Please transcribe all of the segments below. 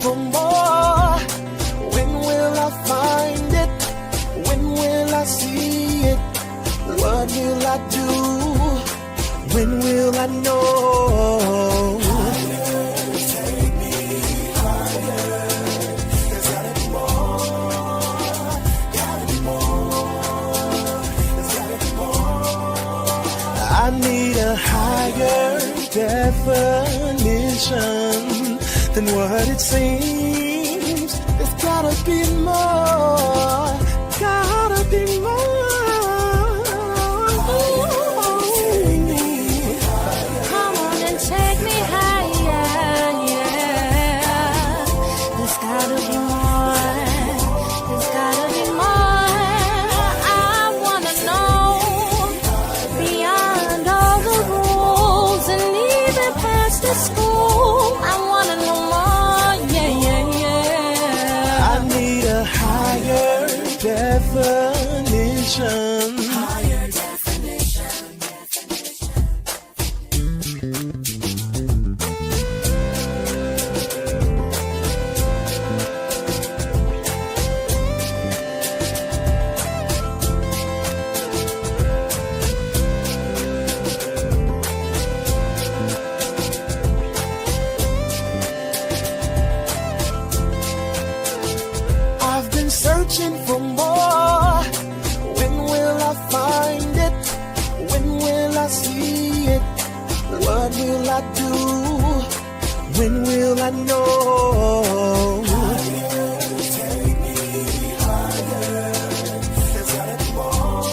for more. When will I find it? When will I see it? What will I do? When will I know? Take me higher. There's gotta be more. Gotta be more. There's gotta be more. I need a higher definition than what it seems. There's gotta be more. Gotta be more. Come on and take me higher, yeah. There's gotta be more. There's gotta be more. I wanna know beyond all the rules and even past the school. I wanna know more, yeah, yeah, yeah. I need a higher definition. Higher definition. I've been searching for more. When will I find it? When will I see it? What will I do? When will I know? Take me higher. There's gotta be more.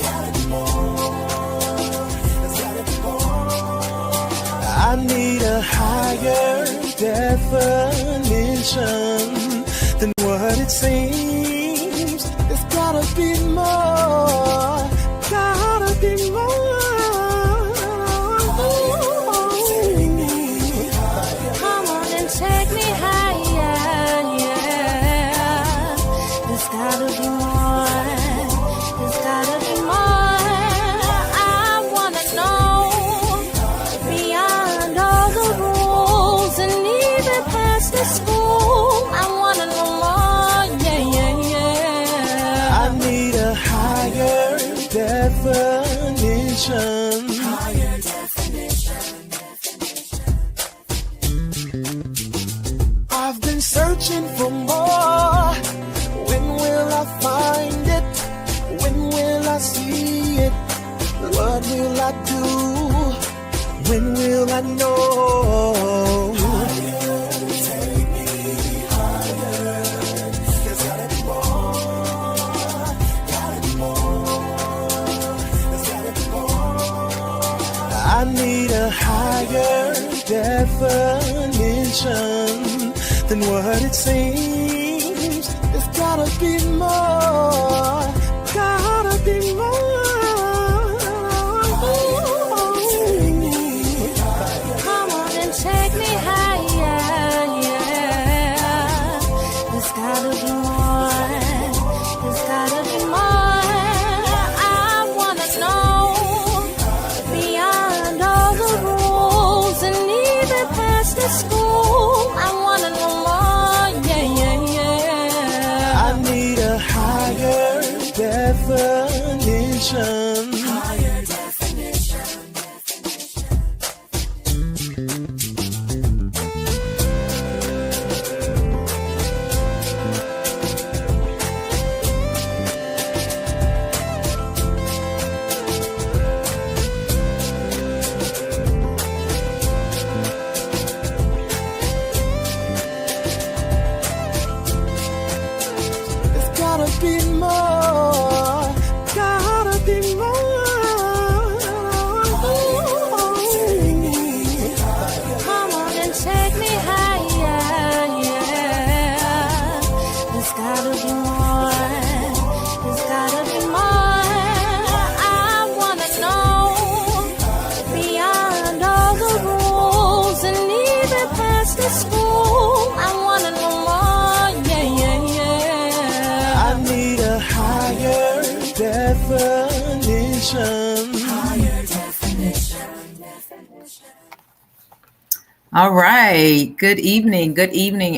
Gotta be more. There's gotta be more. I need a higher definition than what it seems. There's gotta be more. Gotta be more. Come on and take me higher, yeah. There's gotta be more. There's gotta be more. I wanna know beyond all the rules and even past the school. I wanna know more, yeah, yeah, yeah. I need a higher definition. Higher definition. I've been searching for more. When will I find it? When will I see it? What will I do? When will I know? Take me higher. There's gotta be more. Gotta be more. There's gotta be more. I need a higher definition than what it seems. There's gotta be more. Gotta be more. Come on and take me higher, yeah. There's gotta be more. There's gotta be more. I wanna know beyond all the rules and even past the school. I wanna know more, yeah, yeah, yeah. I need a higher definition. Higher definition. There's gotta be more. Gotta be more. Come on and take me higher, yeah. There's gotta be more. There's gotta be more. I wanna know beyond all the rules and even past the school. I wanna know more, yeah, yeah, yeah. I need a All right. Good evening,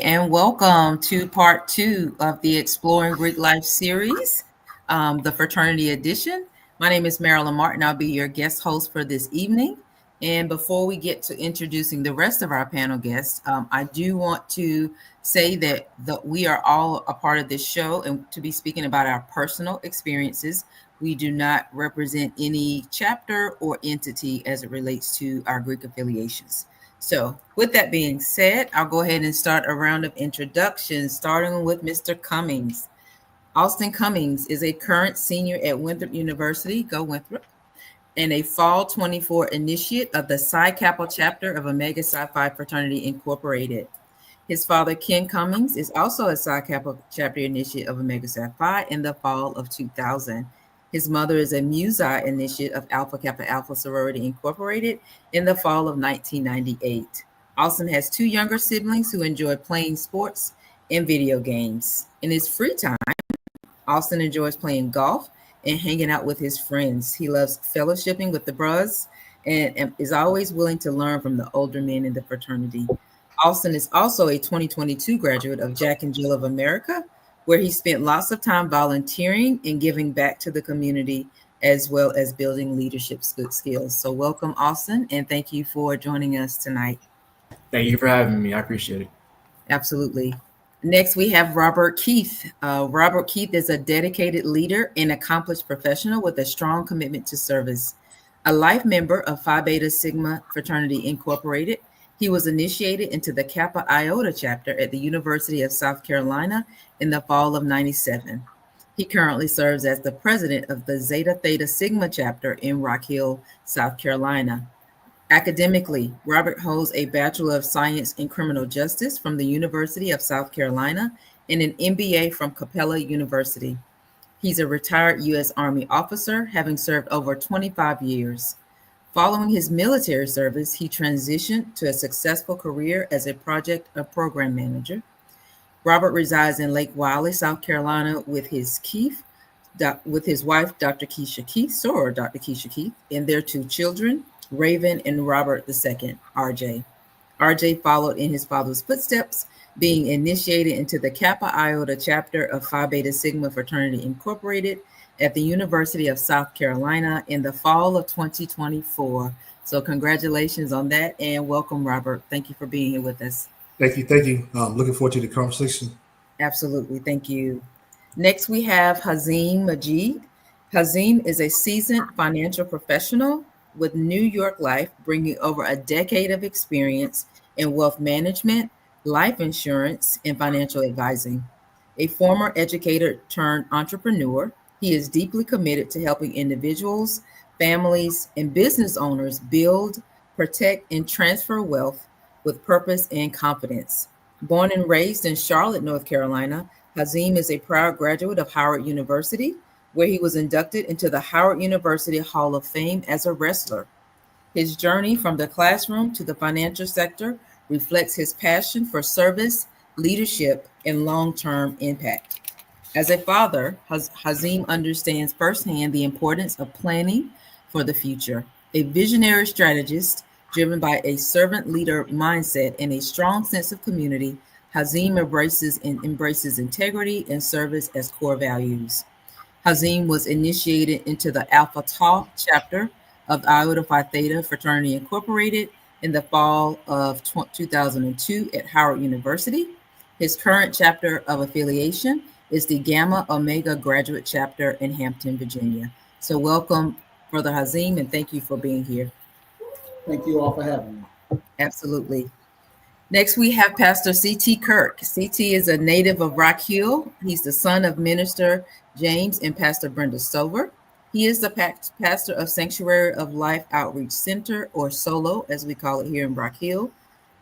and welcome to part two of the Exploring Greek Life series, the Fraternity Edition. My name is Marilyn Martin. I'll be your guest host for this evening. And before we get to introducing the rest of our panel guests, I do want to say that we are all a part of this show and to be speaking about our personal experiences. We do not represent any chapter or entity as it relates to our Greek affiliations. So, with that being said, I'll go ahead and start a round of introductions, starting with Mr. Cummings. Austin Cummings is a current senior at Winthrop University, go Winthrop, and a fall 24 initiate of the Psi Kappa chapter of Omega Psi Phi Fraternity Incorporated. His father, Ken Cummings, is also a Psi Kappa chapter initiate of Omega Psi Phi in the fall of 2000. His mother is a Mu Xi initiate of Alpha Kappa Alpha Sorority Incorporated in the fall of 1998. Austin has two younger siblings who enjoy playing sports and video games. In his free time, Austin enjoys playing golf and hanging out with his friends. He loves fellowshipping with the bros and is always willing to learn from the older men in the fraternity. Austin is also a 2022 graduate of Jack and Jill of America, where he spent lots of time volunteering and giving back to the community as well as building leadership skills. So, welcome, Austin, and thank you for joining us tonight. Thank you for having me. I appreciate it. Absolutely. Next, we have Robert Keith. Robert Keith is a dedicated leader and accomplished professional with a strong commitment to service. A life member of Phi Beta Sigma Fraternity Incorporated, he was initiated into the Kappa Iota chapter at the University of South Carolina in the fall of '97. He currently serves as the president of the Zeta Theta Sigma chapter in Rock Hill, South Carolina. Academically, Robert holds a Bachelor of Science in Criminal Justice from the University of South Carolina and an MBA from Capella University. He's a retired U.S. Army officer, having served over 25 years. Following his military service, he transitioned to a successful career as a project or program manager. Robert resides in Lake Wiley, South Carolina, with his wife, Dr. Keisha Keith, soror Dr. Keisha Keith, and their two children, Raven and Robert II, RJ. RJ followed in his father's footsteps, being initiated into the Kappa Iota chapter of Phi Beta Sigma Fraternity Incorporated at the University of South Carolina in the fall of 2024. So congratulations on that and welcome, Robert. Thank you for being here with us. Thank you. Thank you. Looking forward to the conversation. Absolutely. Thank you. Next, we have Hazim Majid. Hazim is a seasoned financial professional with New York Life, bringing over a decade of experience in wealth management, life insurance, and financial advising. A former educator turned entrepreneur, he is deeply committed to helping individuals, families, and business owners build, protect, and transfer wealth with purpose and confidence. Born and raised in Charlotte, North Carolina, Hazim is a proud graduate of Howard University, where he was inducted into the Howard University Hall of Fame as a wrestler. His journey from the classroom to the financial sector reflects his passion for service, leadership, and long-term impact. As a father, Hazim understands firsthand the importance of planning for the future. A visionary strategist driven by a servant leader mindset and a strong sense of community, Hazim embraces integrity and service as core values. Hazim was initiated into the Alpha Tau chapter of Iota Phi Theta Fraternity Incorporated in the fall of 2002 at Howard University. His current chapter of affiliation is the Gamma Omega Graduate Chapter in Hampton, Virginia. So welcome, Brother Hazim, and thank you for being here. Thank you all for having me. Absolutely. Next, we have Pastor C.T. Kirk. C.T. is a native of Rock Hill. He's the son of Minister James and Pastor Brenda Stover. He is the pastor of Sanctuary of Life Outreach Center, or SOLO, as we call it here in Rock Hill.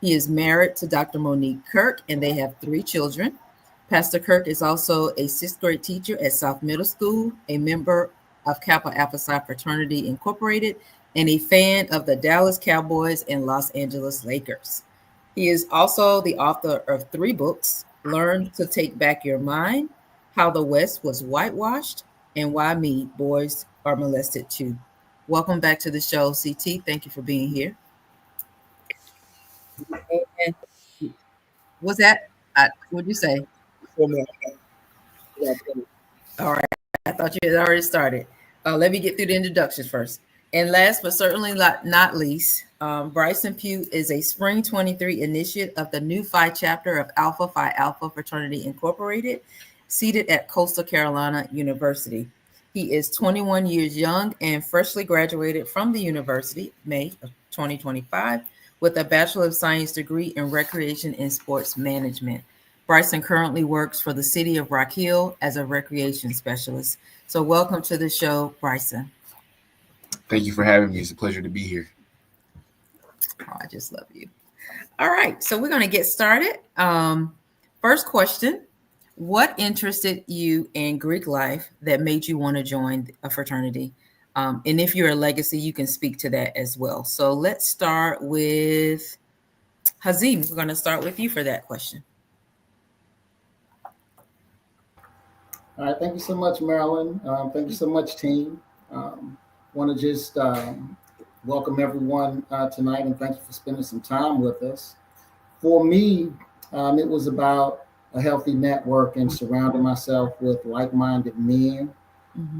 He is married to Dr. Monique Kirk, and they have 3 children. Pastor Kirk is also a 6th grade teacher at South Middle School, a member of Kappa Alpha Psi Fraternity Incorporated, and a fan of the Dallas Cowboys and Los Angeles Lakers. He is also the author of 3 books: Learn to Take Back Your Mind, How the West Was Whitewashed, and Why Me, Boys Are Molested Too. Welcome back to the show, CT. Thank you for being here. And was that, what'd you say? All right. I thought you had already started. Let me get through the introductions first. And last but certainly not least, Bryson Pugh is a Spring 23 initiate of the new Phi chapter of Alpha Phi Alpha Fraternity Incorporated, seated at Coastal Carolina University. He is 21 years young and freshly graduated from the university, May of 2025, with a Bachelor of Science degree in Recreation and Sports Management. Bryson currently works for the city of Rock Hill as a recreation specialist. So welcome to the show, Bryson. Thank you for having me. It's a pleasure to be here. Oh, I just love you. All right, so we're going to get started. First question, what interested you in Greek life that made you want to join a fraternity? And if you're a legacy, you can speak to that as well. So let's start with Hazim. We're going to start with you for that question. All right, thank you so much, Marilyn. Thank you so much, team. Want to just welcome everyone tonight and thank you for spending some time with us. For me, it was about a healthy network and surrounding myself with like-minded men,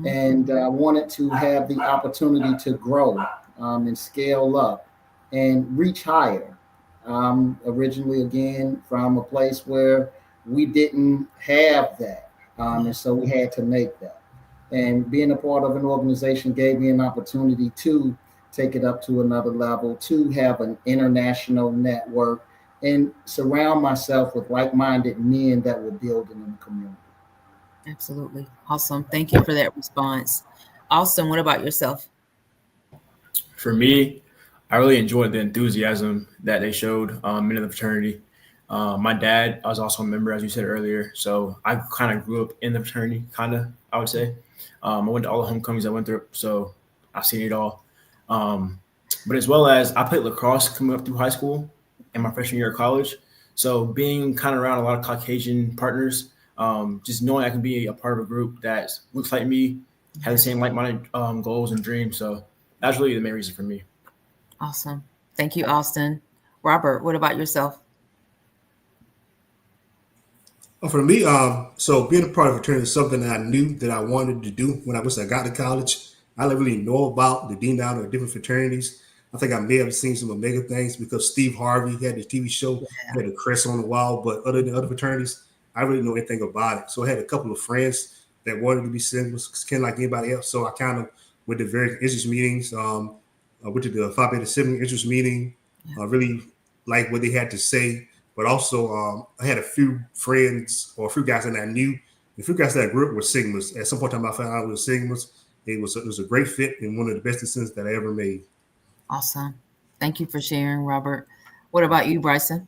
and wanted to have the opportunity to grow and scale up and reach higher. Originally, again, from a place where we didn't have that. And so we had to make that. And being a part of an organization gave me an opportunity to take it up to another level, to have an international network, and surround myself with like-minded men that were building in the community. Absolutely. Awesome. Thank you for that response. Austin, what about yourself? For me, I really enjoyed the enthusiasm that they showed in the fraternity. My dad, I was also a member, as you said earlier. So I kind of grew up in the fraternity, I would say. I went to all the homecomings I went through, so I've seen it all. But as well as I played lacrosse coming up through high school and my freshman year of college. So being kind of around a lot of Caucasian partners, just knowing I can be a part of a group that looks like me, has the same like-minded goals and dreams. So that's really the main reason for me. Awesome. Thank you, Austin. Robert, what about yourself? For me, so being a part of a fraternity is something that I knew that I wanted to do when I got to college. I didn't really know about the dean down of different fraternities. I think I may have seen some Omega things because Steve Harvey had the TV show, had the crest on the wall, but other than other fraternities, I really know anything about it. So I had a couple of friends that wanted to be singles, kind of like anybody else. So I kind of went to various interest meetings. I went to the Phi Beta Sibling interest meeting. Really like what they had to say. But also, I had a few friends or a few guys that I knew. The few guys that I grew up were Sigmas. At some point in time, I found out it was Sigmas. It was a great fit and one of the best decisions that I ever made. Awesome. Thank you for sharing, Robert. What about you, Bryson?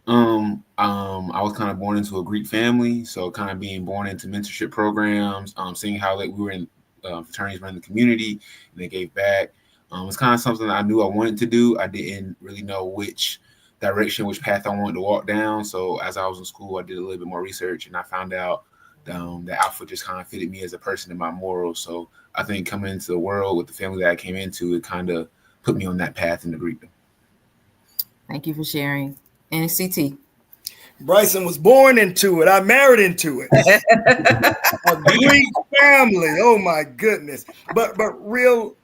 I was kind of born into a Greek family, so kind of being born into mentorship programs, seeing how we were in fraternities around the community, and they gave back. It's kind of something that I knew I wanted to do. I didn't really know which direction, which path I wanted to walk down. So as I was in school, I did a little bit more research, and I found out that Alpha just kind of fitted me as a person and my morals. So I think coming into the world with the family that I came into, it kind of put me on that path into Greekdom. Thank you for sharing. And CT. Bryson was born into it. I married into it. A Greek family. Oh my goodness. But real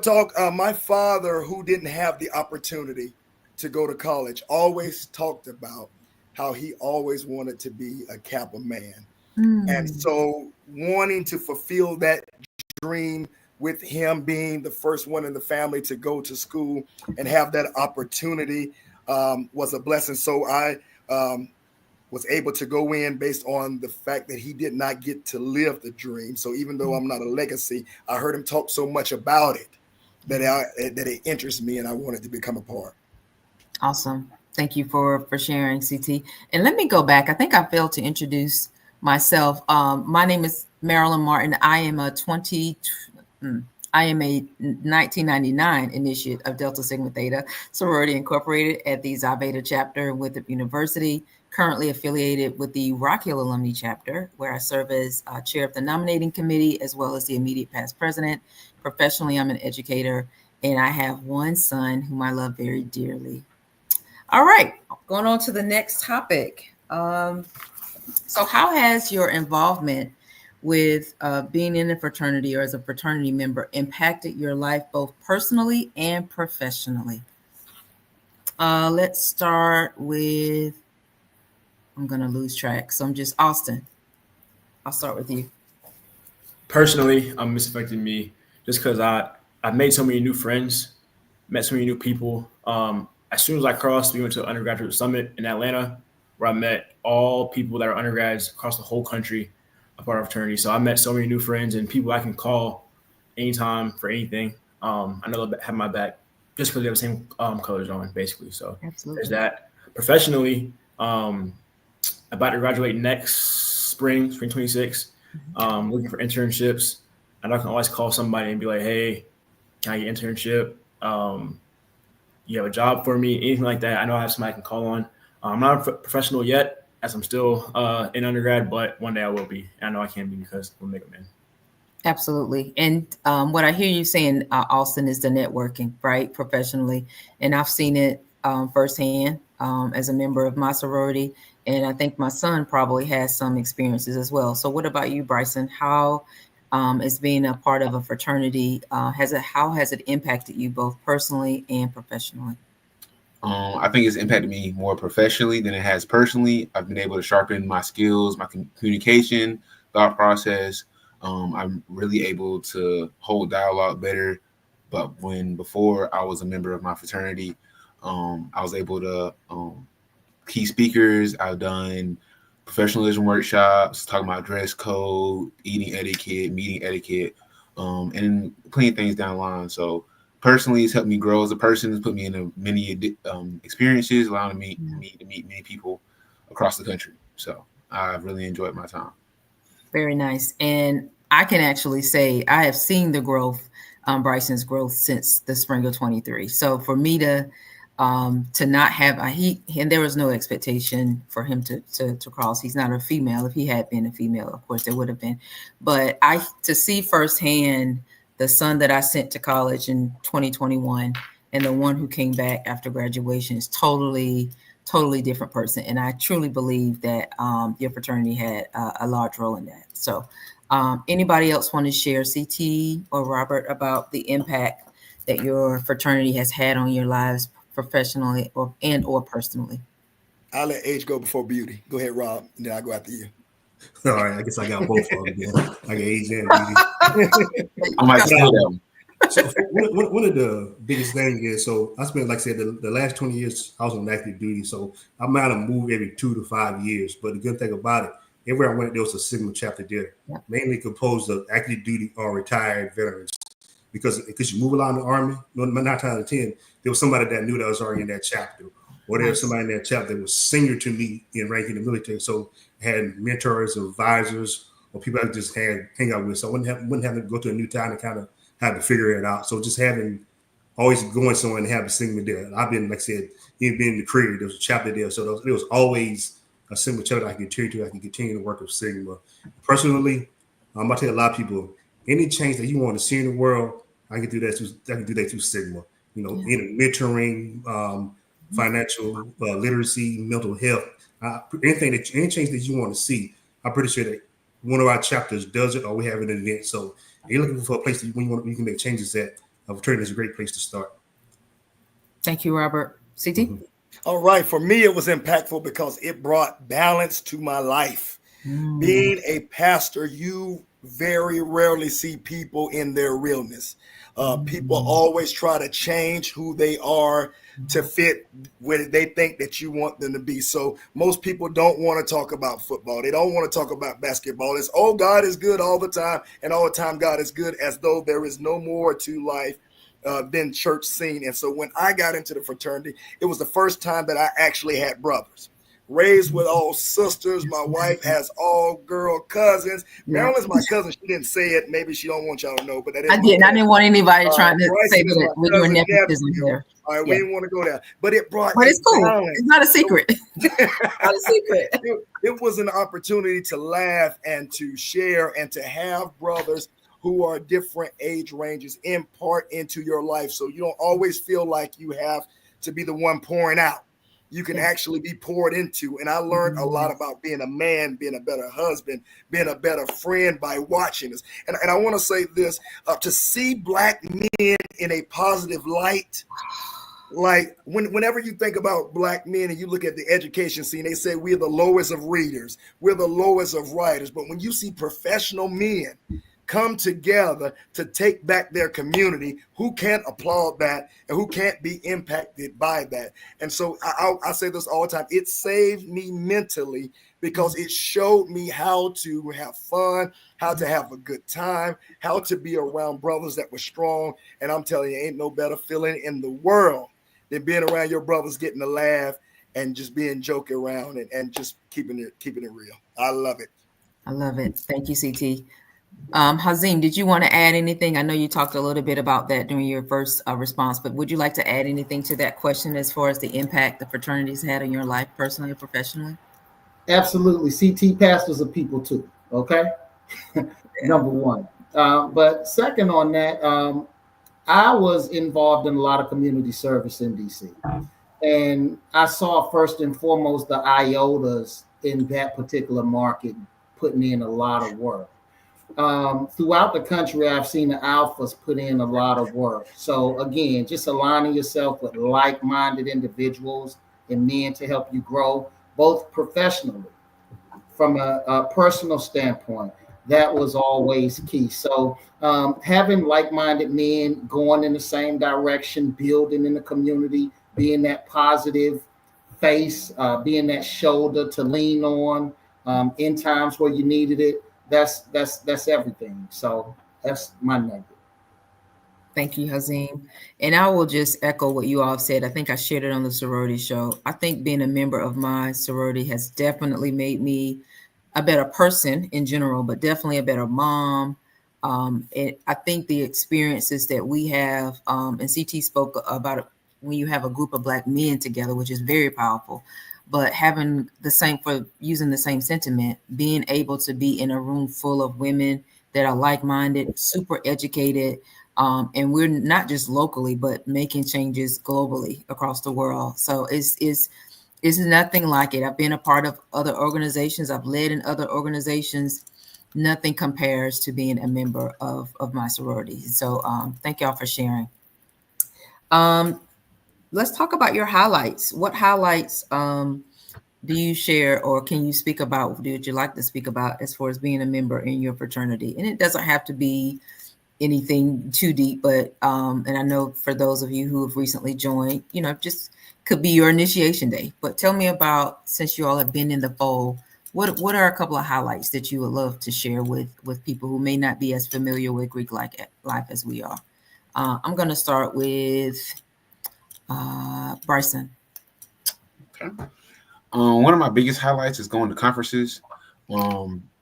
talk. My father, who didn't have the opportunity to go to college, always talked about how he always wanted to be a Kappa man. And so wanting to fulfill that dream with him being the first one in the family to go to school and have that opportunity was a blessing. So I was able to go in based on the fact that he did not get to live the dream. So even though I'm not a legacy, I heard him talk so much about it that it interests me and I wanted to become a part. Awesome. Thank you for sharing, CT. And let me go back. I think I failed to introduce myself. My name is Marilyn Martin. I am a 1999 initiate of Delta Sigma Theta Sorority Incorporated at the Xi Beta chapter with the university, currently affiliated with the Rock Hill Alumni chapter, where I serve as chair of the nominating committee, as well as the immediate past president. Professionally, I'm an educator, and I have one son whom I love very dearly. All right, going on to the next topic. So how has your involvement with being in a fraternity or as a fraternity member impacted your life both personally and professionally? Let's start with, I'm going to lose track. So I'm just, Austin, I'll start with you. Personally, it's affected me just because I've made so many new friends, met so many new people. As soon as I crossed, we went to an undergraduate summit in Atlanta, where I met all people that are undergrads across the whole country, a part of fraternity. So I met so many new friends and people I can call anytime for anything. I know they'll have my back just because they have the same colors on, basically. So Absolutely. there's that. Professionally, about to graduate next spring 26. Looking for internships. And I can always call somebody and be like, hey, can I get an internship? You have a job for me, anything like that. I know I have somebody I can call on. I'm not a professional yet, as I'm still in undergrad, but one day I will be. And I know I can be because we'll make them in. Absolutely. And what I hear you saying, Austin, is the networking, right? Professionally. And I've seen it firsthand as a member of my sorority. And I think my son probably has some experiences as well. So what about you, Bryson? How is being a part of a fraternity, how has it impacted you both personally and professionally? I think it's impacted me more professionally than it has personally. I've been able to sharpen my skills, my communication, thought process. I'm really able to hold dialogue better. But before I was a member of my fraternity, I was able to key speakers. I've done professionalism workshops, talking about dress code, eating etiquette, meeting etiquette, and plenty of things down the line. So personally, it's helped me grow as a person. It's put me in many experiences, allowing me to meet many people across the country. So I've really enjoyed my time. Very nice. And I can actually say I have seen the growth, Bryson's growth since the spring of 23. So for me to not have and there was no expectation for him to cross. He's not a female. If he had been a female, of course there would have been. But to see firsthand the son that I sent to college in 2021 and the one who came back after graduation is totally different person. And I truly believe that your fraternity had a large role in that. So anybody else want to share, CT or Robert, about the impact that your fraternity has had on your lives professionally or personally? I'll let age go before beauty. Go ahead, Rob, and then I'll go after you. All right, I guess I got both of them then. I got age and beauty. I might steal them. So one of the biggest things is, so I spent, like I said, the last 20 years I was on active duty. So I might have moved every 2 to 5 years. But the good thing about it, everywhere I went, there was a Sigma chapter there, mainly composed of active duty or retired veterans. Because you move a lot in the Army, 9 times out of 10, there was somebody that knew that I was already in that chapter. Or there was somebody in that chapter that was senior to me in rank in the military. So I had mentors, advisors, or people I just had hang out with. So I wouldn't have to go to a new town and kind of have to figure it out. So just always going somewhere and having Sigma there. I've been, like I said, even being in the career, there was a chapter there. So there was always a Sigma chapter I could continue to. I can continue to work with Sigma. Personally, I tell a lot of people, any change that you want to see in the world, I can do that through Sigma. In mentoring, financial literacy, mental health, any change that you want to see. I'm pretty sure that one of our chapters does it, or we have an event. So if you're looking for a place that you can make changes at, a fraternity is a great place to start. Thank you, Robert. CT? Mm-hmm. All right. For me, it was impactful because it brought balance to my life. Being a pastor, you very rarely see people in their realness. People always try to change who they are to fit what they think that you want them to be. So most people don't want to talk about football. They don't want to talk about basketball. It's, oh, God is good all the time, and all the time God is good, as though there is no more to life than church scene. And so when I got into the fraternity, it was the first time that I actually had brothers. Raised with all sisters. My wife has all girl cousins. Marilyn's my cousin. She didn't say it. Maybe she don't want y'all to know, but that is. I didn't want anybody trying to say that when you were nephews in there. All right, we didn't want to go there, but it brought. But it's cool. Balance. It's not a secret. Not a secret. It was an opportunity to laugh and to share and to have brothers who are different age ranges impart into your life, so you don't always feel like you have to be the one pouring out. you can actually be poured into. And I learned a lot about being a man, being a better husband, being a better friend by watching this. And I want to say this, to see Black men in a positive light. Like whenever you think about Black men and you look at the education scene, they say we're the lowest of readers, we're the lowest of writers. But when you see professional men come together to take back their community, who can't applaud that and who can't be impacted by that? And so I say this all the time, it saved me mentally because it showed me how to have fun, how to have a good time, how to be around brothers that were strong. And I'm telling you, ain't no better feeling in the world than being around your brothers, getting a laugh and just being joking around and just keeping it real. I love it. I love it. Thank you, CT. Hazim, did you want to add anything? I know you talked a little bit about that during your first response, but would you like to add anything to that question as far as the impact the fraternities had on your life personally or professionally? Absolutely. CT pastors are people too. Okay. Number one. But second on that, I was involved in a lot of community service in DC. And I saw first and foremost the IOTAs in that particular market putting in a lot of work. Throughout the country, I've seen the alphas put in a lot of work. So again, just aligning yourself with like-minded individuals and men to help you grow, both professionally, from a personal standpoint. That was always key. So having like-minded men going in the same direction, building in the community, being that positive face, being that shoulder to lean on in times where you needed it. That's everything. So that's my nugget. Thank you, Hazim. And I will just echo what you all said. I think I shared it on the sorority show. I think being a member of my sorority has definitely made me a better person in general, but definitely a better mom. I think the experiences that we have, and CT spoke about it, when you have a group of Black men together, which is very powerful, but having the same, for using the same sentiment, being able to be in a room full of women that are like-minded, super educated, and we're not just locally, but making changes globally across the world. So it's nothing like it. I've been a part of other organizations. I've led in other organizations. Nothing compares to being a member of my sorority. So thank y'all for sharing. Let's talk about your highlights. What highlights do you share, or can you speak about, would you like to speak about as far as being a member in your fraternity? And it doesn't have to be anything too deep, but and I know for those of you who have recently joined, just could be your initiation day. But tell me about, since you all have been in the fold, what are a couple of highlights that you would love to share with people who may not be as familiar with Greek life as we are? I'm going to start with Bryson. Okay. One of my biggest highlights is going to conferences.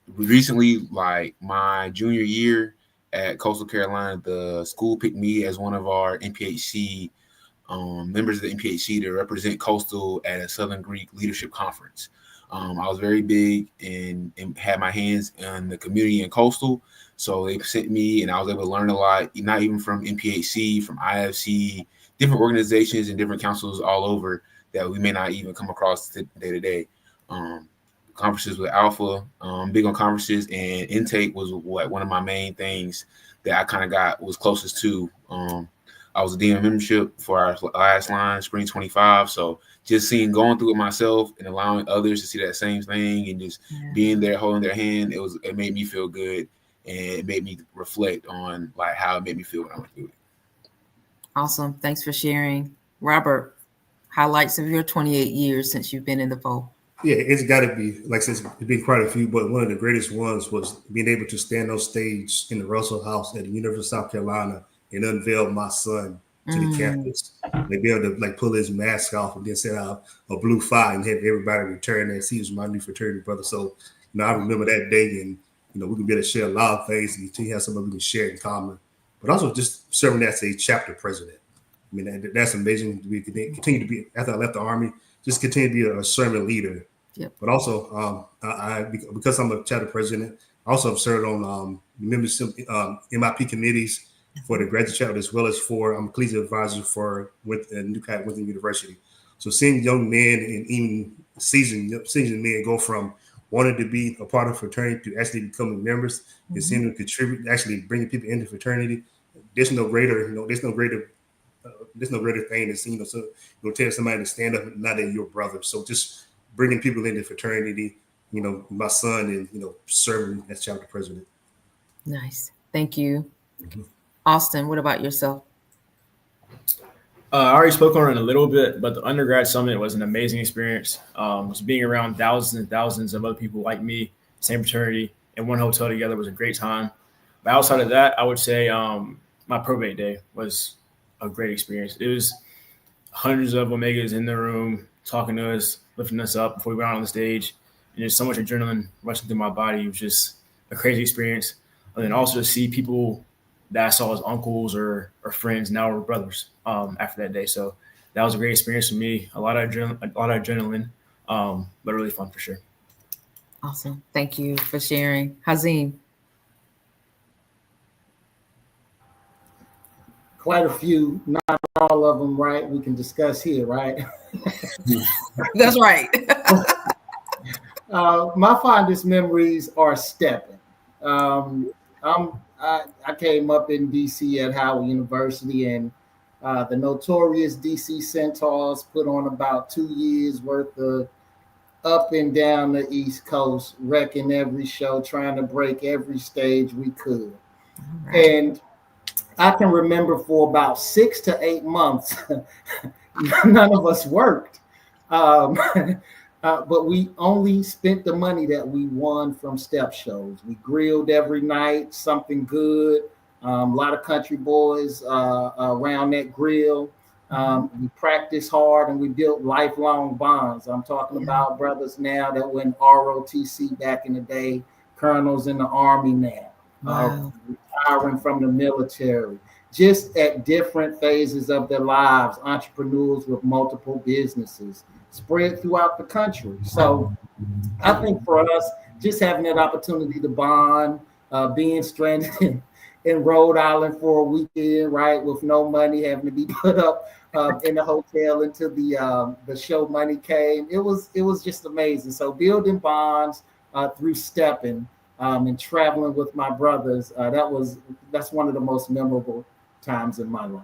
Recently, like my junior year at Coastal Carolina, the school picked me as one of our NPHC members of the NPHC to represent Coastal at a Southern Greek Leadership Conference. I was very big and had my hands in the community in Coastal. So they sent me, and I was able to learn a lot, not even from NPHC, from IFC, different organizations and different councils all over that we may not even come across day to day. Conferences with Alpha, big on conferences, and intake was one of my main things that I kind of was closest to. I was a DM membership for our last line, Spring 25. So just going through it myself and allowing others to see that same thing and just being there, holding their hand, it made me feel good, and it made me reflect on like how it made me feel when I went through it. Awesome. Thanks for sharing. Robert, highlights of your 28 years since you've been in the fold. Yeah, it's got to be, like I said, it's been quite a few, but one of the greatest ones was being able to stand on stage in the Russell House at the University of South Carolina and unveil my son to the campus. They be able to pull his mask off and then set out a blue fire and have everybody return and see he was my new fraternity brother. So, I remember that day, and we can be able to share a lot of things and to have something we can share in common. But also just serving as a chapter president. I mean, that's amazing. We continue to be, after I left the Army, just continue to be a servant leader. Yep. But also, because I'm a chapter president, I also have served on membership MIP committees for the graduate chapter, as well as I'm a collegiate advisor with Newcastle University. So seeing young men and even seasoned men go from wanting to be a part of fraternity to actually becoming members and seeing them contribute, actually bringing people into fraternity, there's no greater, there's no greater thing than seeing, so tell somebody to stand up now that you're a brother. So just bringing people into fraternity, my son, and serving as chapter president. Nice. Thank you. Austin, what about yourself? I already spoke on it a little bit, but the undergrad summit was an amazing experience. Was being around thousands and thousands of other people like me, same fraternity, in one hotel together was a great time. But outside of that, I would say my probate day was a great experience. It was hundreds of Omegas in the room talking to us, lifting us up before we went out on the stage, and there's so much adrenaline rushing through my body. It was just a crazy experience. And then also to see people that I saw as uncles or friends now were brothers after that day. So that was a great experience for me. A lot of adrenaline, but really fun for sure. Awesome. Thank you for sharing. Hazim. Quite a few, not all of them, right? We can discuss here, right? That's right. My fondest memories are stepping. I came up in DC at Howard University, and the notorious DC Centaurs put on about 2 years worth of up and down the East Coast, wrecking every show, trying to break every stage we could. Right. And I can remember for about 6 to 8 months, none of us worked. But we only spent the money that we won from step shows. We grilled every night, something good. A lot of country boys around that grill. We practiced hard and we built lifelong bonds. I'm talking about brothers now that were in ROTC back in the day, colonels in the Army now, retiring from the military, just at different phases of their lives, entrepreneurs with multiple businesses spread throughout the country. So I think for us, just having that opportunity to bond, being stranded in Rhode Island for a weekend, right, with no money, having to be put up in the hotel until the show money came. It was just amazing. So building bonds through stepping and traveling with my brothers, that's one of the most memorable times in my life.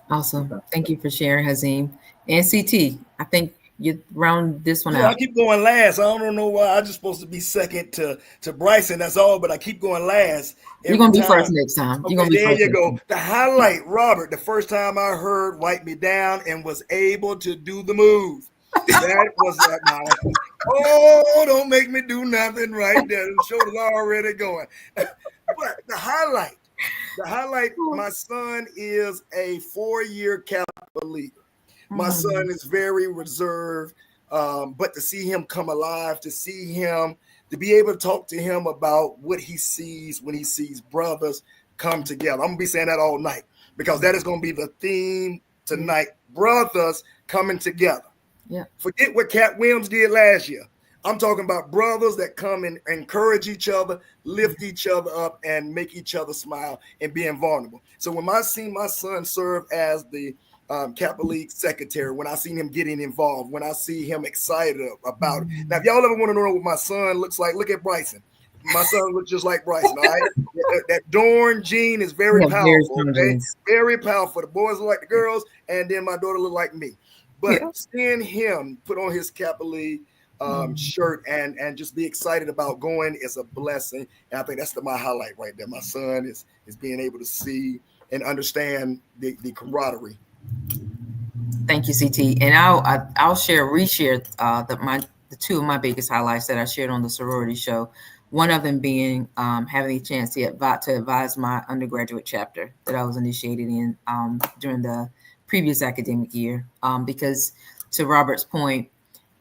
Awesome. Thank you for sharing, Hazim. And CT, I think you round this one out. I keep going last. I don't know why. I'm just supposed to be second to Bryson. That's all, but I keep going last. You're going to be first next time. Okay, there you go. The highlight, Robert, the first time I heard Wipe Me Down and was able to do the move. That was that night. Oh, don't make me do nothing right there. The show is already going. But the highlight, my son is a 4-year Kappa leader. My son is very reserved, but to see him come alive, to see him, to be able to talk to him about what he sees when he sees brothers come together. I'm going to be saying that all night because that is going to be the theme tonight, brothers coming together. Yeah. Forget what Cat Williams did last year. I'm talking about brothers that come and encourage each other, lift each other up, and make each other smile and being vulnerable. So when I see my son serve as the Kappa League secretary, when I seen him getting involved, when I see him excited about it. Now, if y'all ever want to know what my son looks like, look at Bryson. My son looks just like Bryson, all right? That Dorn gene is very powerful, okay? Very powerful. The boys look like the girls, and then my daughter look like me. But seeing him put on his Kappa League shirt and just be excited about going is a blessing. And I think that's my highlight right there. My son is being able to see and understand the camaraderie. Thank you, CT. And I'll reshare the two of my biggest highlights that I shared on the sorority show. One of them being having a chance to advise my undergraduate chapter that I was initiated in during the previous academic year. Because to Robert's point,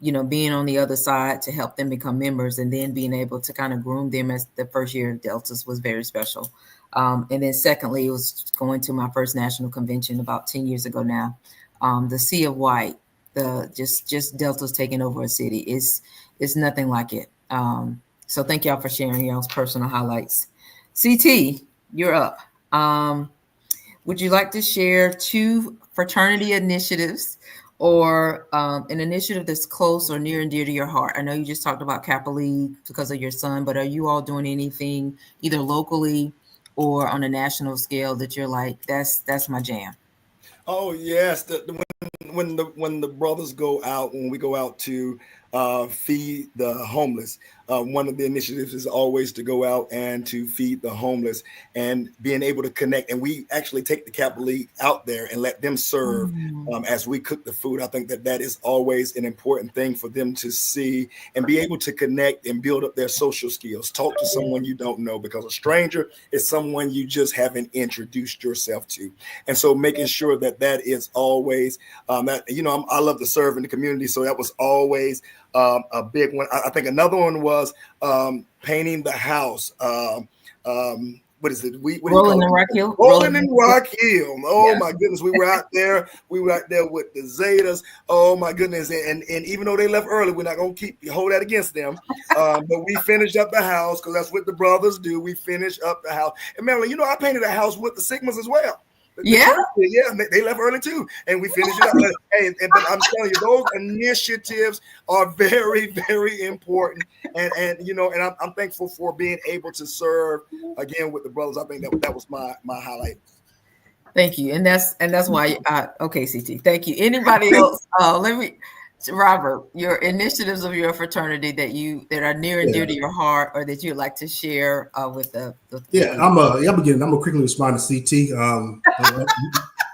being on the other side to help them become members and then being able to kind of groom them as the first year of Deltas was very special. And then secondly, it was going to my first national convention about 10 years ago now. The Sea of White, the just Deltas taking over a city is nothing like it. So thank y'all for sharing y'all's personal highlights. CT, you're up. Would you like to share 2 fraternity initiatives or an initiative that's close or near and dear to your heart? I know you just talked about Kappa League because of your son, but are you all doing anything either locally or on a national scale that you're like, that's my jam? Oh yes, when the brothers go out, when we go out to feed the homeless, one of the initiatives is always to go out and to feed the homeless and being able to connect. And we actually take the Capital League out there and let them serve as we cook the food. I think that is always an important thing for them to see and be able to connect and build up their social skills. Talk to someone you don't know, because a stranger is someone you just haven't introduced yourself to. And so making sure that is always that, I love to serve in the community. So that was always a big one. I think another one was painting the house. What is it? Rolling in Rock Hill. Rolling in Rock Hill. Oh my goodness, we were out there. We were out there with the Zetas. Oh my goodness, and even though they left early, we're not gonna hold that against them. But we finished up the house because that's what the brothers do. We finished up the house. And Marilyn, I painted a house with the Sigmas as well. Yeah, they left early too, and we finished it up. But I'm telling you, those initiatives are very, very important, and I'm thankful for being able to serve again with the brothers. I think that was my highlight. Thank you, and that's why. Okay, CT, thank you. Anybody else? Robert, your initiatives of your fraternity that are near and dear to your heart, or that you'd like to share with the I'm gonna quickly respond to CT.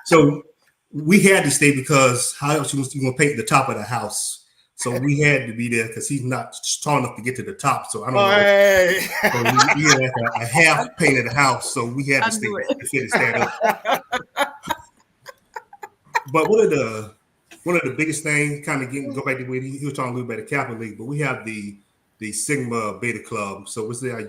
So we had to stay because how else you gonna paint the top of the house? So we had to be there because he's not tall enough to get to the top. So I don't know. Hey. So we had like a half painted house, so we had to stay to finish that up. But one of the biggest things, kind of go back to what he was talking a little bit about the Capital League, but we have the Sigma Beta Club. So it's our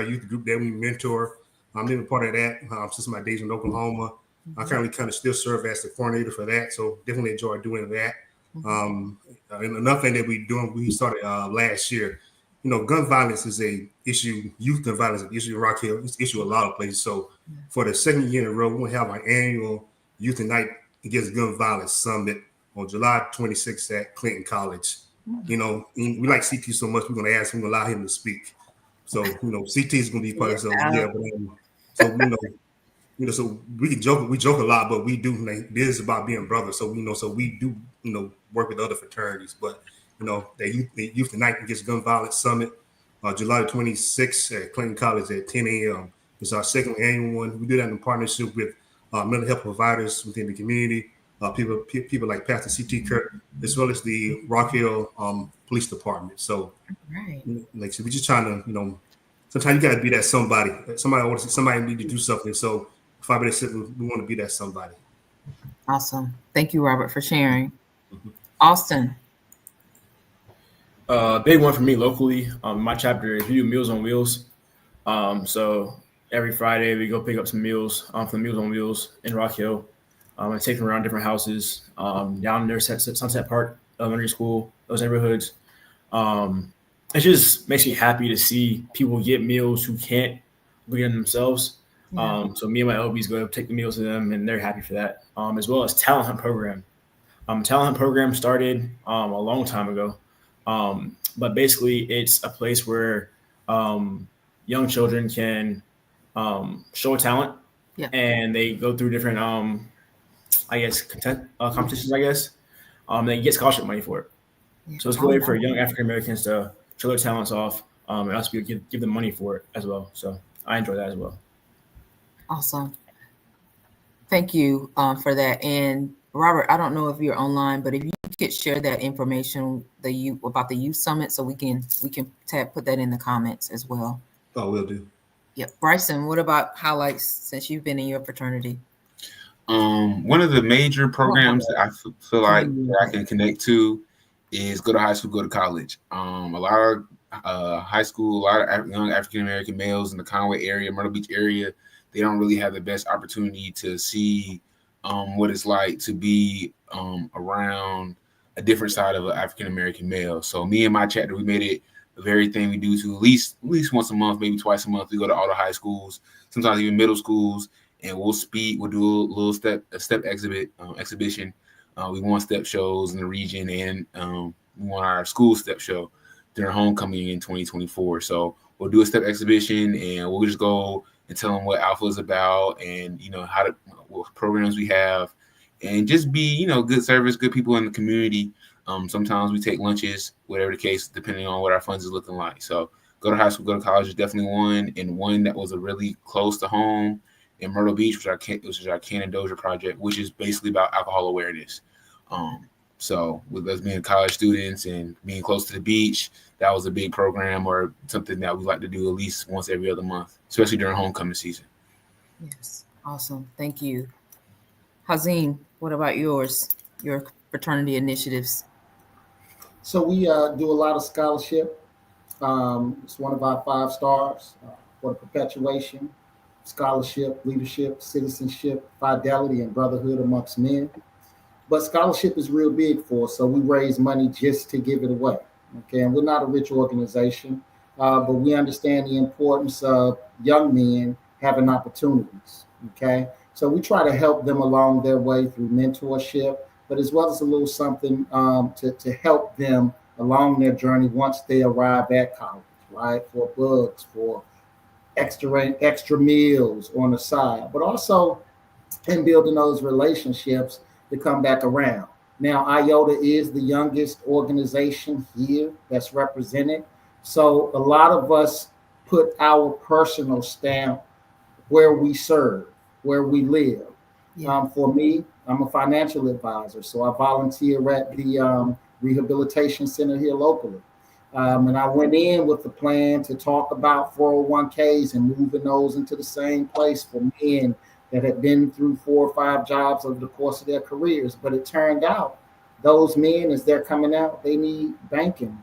youth group that we mentor. I'm even part of that since my days in Oklahoma. I currently kind of still serve as the coordinator for that. So definitely enjoy doing that. And another thing that we started last year, gun violence is a issue. Youth gun violence is an issue in Rock Hill. It's an issue in a lot of places. So for the second year in a row, we're going to have our annual Youth Unite Against Gun Violence Summit on July 26th at Clinton College. We like CT so much, we're going to ask him to allow him to speak. So, CT is going to be part of it. So we joke a lot, but we do. This is about being brothers. So we do work with other fraternities. But the Youth Unite Against Gun Violence Summit, July 26th at Clinton College at 10 a.m. It's our second annual one. We do that in partnership with mental health providers within the community. People like Pastor C.T. Kirk, as well as the Rock Hill Police Department. So, we're just trying to, sometimes you got to be that somebody. Somebody need to do something. So, if I be that, we want to be that somebody. Awesome. Thank you, Robert, for sharing. Austin. Big one for me locally. My chapter is we do Meals on Wheels. So every Friday we go pick up some meals from the Meals on Wheels in Rock Hill. And take them around different houses down near Sunset Park Elementary School, those neighborhoods. It just makes me happy to see people get meals who can't get them themselves. So me and my LBs go take the meals to them, and they're happy for that. As well as Talent Hunt program. Talent Hunt program started a long time ago. But basically it's a place where young children can show a talent, and they go through different competitions, they get scholarship money for it. So it's a way for young African Americans to show their talents off, and also give them money for it as well. So I enjoy that as well. Awesome. Thank you for that. And Robert, I don't know if you're online, but if you could share that information about the youth summit, so we can put that in the comments as well. Oh, will do. Yep. Bryson, what about highlights since you've been in your fraternity? One of the major programs that I feel like I can connect to is go to high school, go to college. A lot of high school, a lot of young African American males in the Conway area, Myrtle Beach area, they don't really have the best opportunity to see what it's like to be around a different side of an African American male. So me and my chapter, we made it a very thing we do to at least once a month, maybe twice a month. We go to all the high schools, sometimes even middle schools, and we'll do a little step exhibition We won step shows in the region, and we won our school step show during homecoming in 2024. So we'll do a step exhibition, and we'll just go and tell them what Alpha is about, and what programs we have, and just be good service, good people in the community. Sometimes we take lunches, whatever the case, depending on what our funds is looking like. So go to high school, go to college is definitely one, and one that was a really close to home in Myrtle Beach, which is our Can Doja project, which is basically about alcohol awareness. So with us being college students and being close to the beach, that was a big program or something that we like to do at least once every other month, especially during homecoming season. Yes, awesome. Thank you. Hazim, what about yours? Your fraternity initiatives? So we do a lot of scholarship. It's one of our 5 stars for the perpetuation, scholarship, leadership, citizenship, fidelity, and brotherhood amongst men. But scholarship is real big for us, so we raise money just to give it away. Okay, and we're not a rich organization, but we understand the importance of young men having opportunities. Okay, so we try to help them along their way through mentorship, but as well as a little something to help them along their journey once they arrive at college, right? For books, for extra meals on the side, but also in building those relationships to come back around. Now, IOTA is the youngest organization here that's represented. So a lot of us put our personal stamp where we serve, where we live. Yeah. For me, I'm a financial advisor, so I volunteer at the rehabilitation center here locally. And I went in with the plan to talk about 401ks and moving those into the same place for men that had been through 4 or 5 jobs over the course of their careers. But it turned out those men, as they're coming out, they need banking,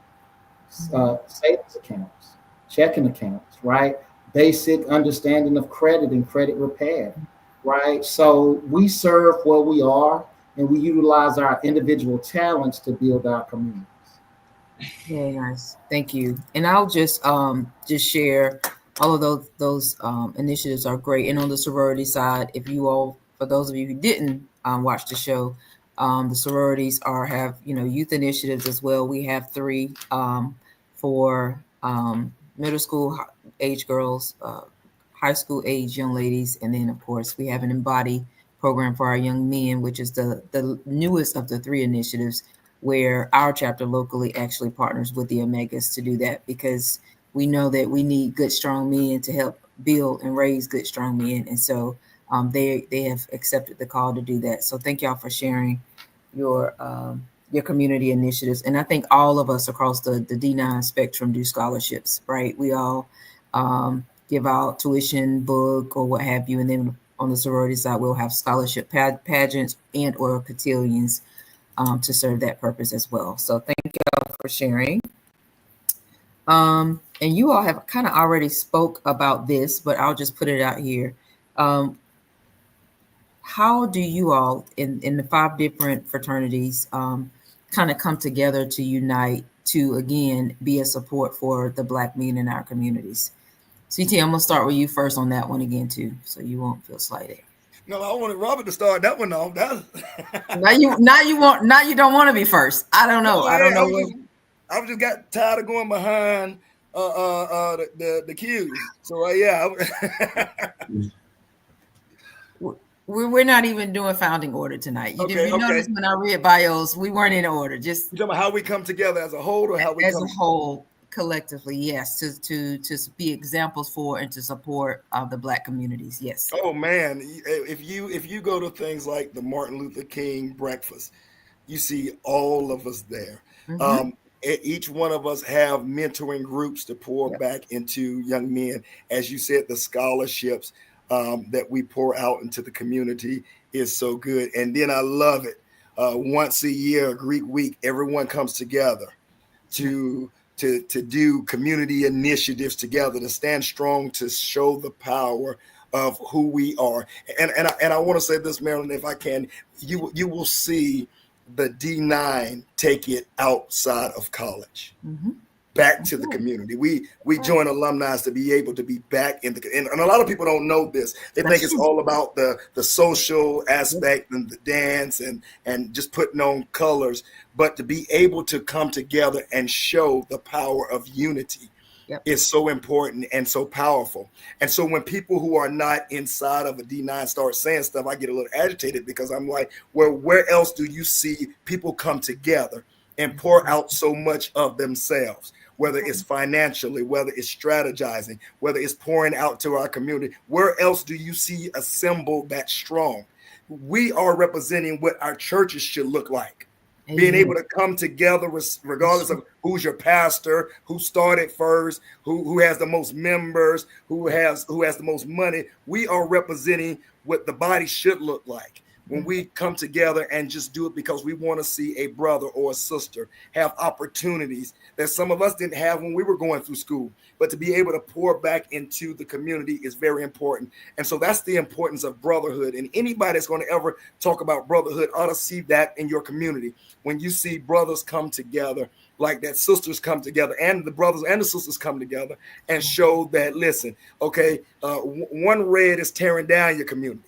savings accounts, checking accounts, right? Basic understanding of credit and credit repair, right? So we serve where we are, and we utilize our individual talents to build our communities. Very nice. Thank you. And I'll just share all of those initiatives are great. And on the sorority side, if you all, for those of you who didn't watch the show, the sororities have youth initiatives as well. We have 3 for middle school age girls, high school age young ladies, and then of course we have an Embody program for our young men, which is the newest of the 3 initiatives, where our chapter locally actually partners with the Omegas to do that, because we know that we need good, strong men to help build and raise good, strong men. And so they have accepted the call to do that. So thank y'all for sharing your community initiatives. And I think all of us across the D9 spectrum do scholarships, right? We all give out tuition, book, or what have you. And then on the sorority side, we'll have scholarship pageants and or cotillions to serve that purpose as well. So thank y'all for sharing. And you all have kind of already spoke about this, but I'll just put it out here. How do you all in the 5 different fraternities kind of come together to unite to, again, be a support for the Black men in our communities? CT, I'm gonna start with you first on that one again too, so you won't feel slighted. No, I wanted Robert to start that one off. Now you don't want to be first. I don't know. I don't know. I just got tired of going behind the cues. So yeah. We're not even doing founding order tonight. You notice when I read bios, we weren't in order. Just you're talking about how we come together as a whole, or how we as a whole collectively. Yes, to be examples for and to support the Black communities. Yes. Oh man, if you go to things like the Martin Luther King breakfast, you see all of us there. Mm-hmm. Each one of us have mentoring groups to pour back into young men. As you said, the scholarships that we pour out into the community is so good. And then I love it. Once a year, Greek week, everyone comes together to do community initiatives together, to stand strong, to show the power of who we are. And I want to say this, Marilyn, if I can, you will see the D9 take it outside of college. Mm-hmm. back to the community. We join alumni to be able to be back in the, and a lot of people don't know this. They think it's all about the social aspect and the dance and just putting on colors, but to be able to come together and show the power of unity is so important and so powerful. And so when people who are not inside of a D9 start saying stuff, I get a little agitated because I'm like, well, where else do you see people come together and pour out so much of themselves, whether it's financially, whether it's strategizing, whether it's pouring out to our community? Where else do you see a symbol that strong? We are representing what our churches should look like. Amen. Being able to come together regardless of who's your pastor, who started first, who has the most members, who has the most money. We are representing what the body should look like when we come together and just do it because we want to see a brother or a sister have opportunities that some of us didn't have when we were going through school. But to be able to pour back into the community is very important. And so that's the importance of brotherhood. And anybody that's going to ever talk about brotherhood ought to see that in your community. When you see brothers come together like that, sisters come together, and the brothers and the sisters come together and show that, listen, okay, one red is tearing down your community.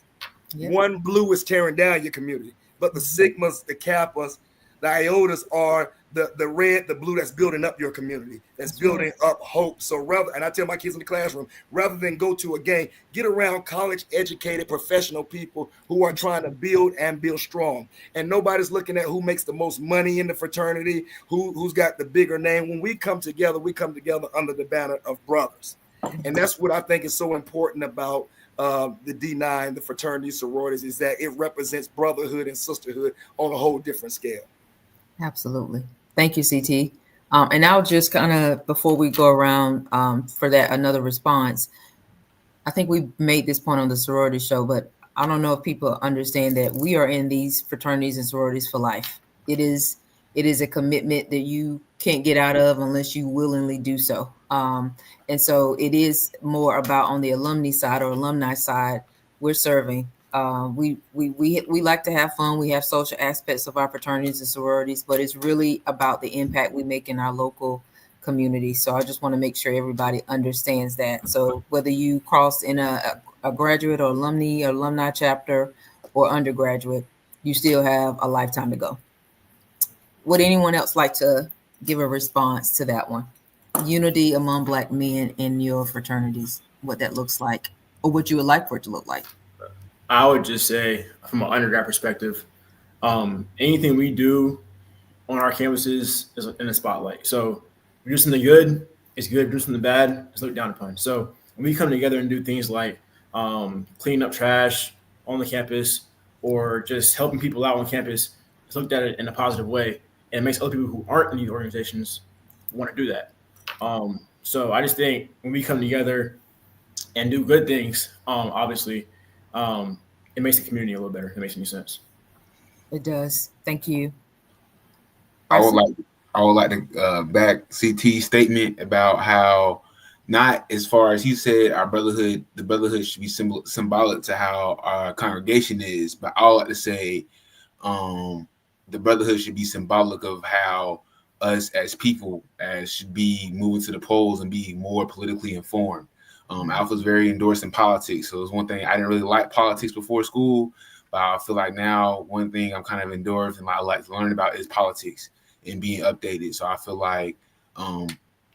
Yep. One blue is tearing down your community, but the sigmas, the kappas, the iotas are the red, the blue that's building up your community, that's building up hope. So rather, and I tell my kids in the classroom, rather than go to a gang, get around college educated professional people who are trying to build and build strong. And nobody's looking at who makes the most money in the fraternity, who's got the bigger name. When we come together under the banner of brothers. And that's what I think is so important about the D9, the fraternity sororities, is that it represents brotherhood and sisterhood on a whole different scale. Absolutely. Thank you, CT. And I'll just kind of, before we go around for that, another response. I think we made this point on the sorority show, but I don't know if people understand that we are in these fraternities and sororities for life. It is a commitment that you can't get out of unless you willingly do so. And so it is more about on the alumni side or alumni side, we're serving. We like to have fun. We have social aspects of our fraternities and sororities, but it's really about the impact we make in our local community. So I just want to make sure everybody understands that. So whether you cross in a graduate or alumni chapter or undergraduate, you still have a lifetime to go. Would anyone else like to give a response to that one? Unity among Black men in your fraternities, what that looks like, or what you would like for it to look like? I would just say, from an undergrad perspective, anything we do on our campuses is in the spotlight. So if we do something good, it's good. If we do something bad, it's looked down upon. So when we come together and do things like cleaning up trash on the campus or just helping people out on campus, it's looked at it in a positive way. And it makes other people who aren't in these organizations want to do that. So I just think when we come together and do good things, obviously, it makes the community a little better. If it makes any sense. It does. Thank you. I would like to back CT's statement about how, not as far as he said, the brotherhood should be symbolic to how our congregation is, but I would like to say the brotherhood should be symbolic of how us as people should be moving to the polls and be more politically informed. Alpha's very endorsed in politics. So it's one thing I didn't really like politics before school, but I feel like now one thing I'm kind of endorsed and I like to learn about is politics and being updated. So I feel like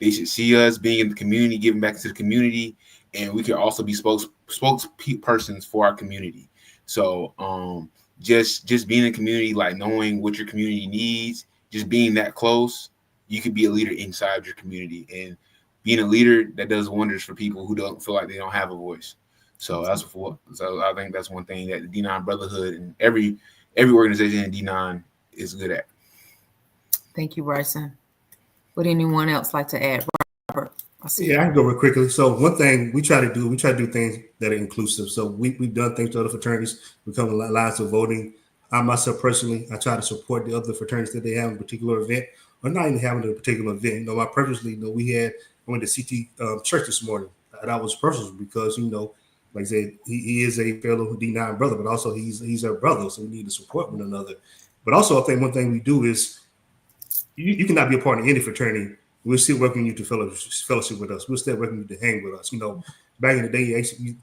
they should see us being in the community, giving back to the community, and we can also be spokespersons for our community. So just being in the community, like knowing what your community needs, just being that close, you could be a leader inside your community and being a leader that does wonders for people who don't feel like they don't have a voice. So I think that's one thing that the D9 Brotherhood and every organization in D9 is good at. Thank you, Bryson. Would anyone else like to add? Robert? Yeah, I can go real quickly. So one thing we try to do things that are inclusive. So we've done things to other fraternities. We come to lines of voting. I myself personally, I try to support the other fraternities that they have a particular event, or not even having a particular event. I purposely, I went to CT church this morning. That was personal because, like I said, he is a fellow D9 brother, but also he's our brother, so we need to support one another. But also, I think one thing we do is you cannot be a part of any fraternity We'll still welcome you to fellowship with us. We'll still welcome you to hang with us. Back in the day, actually,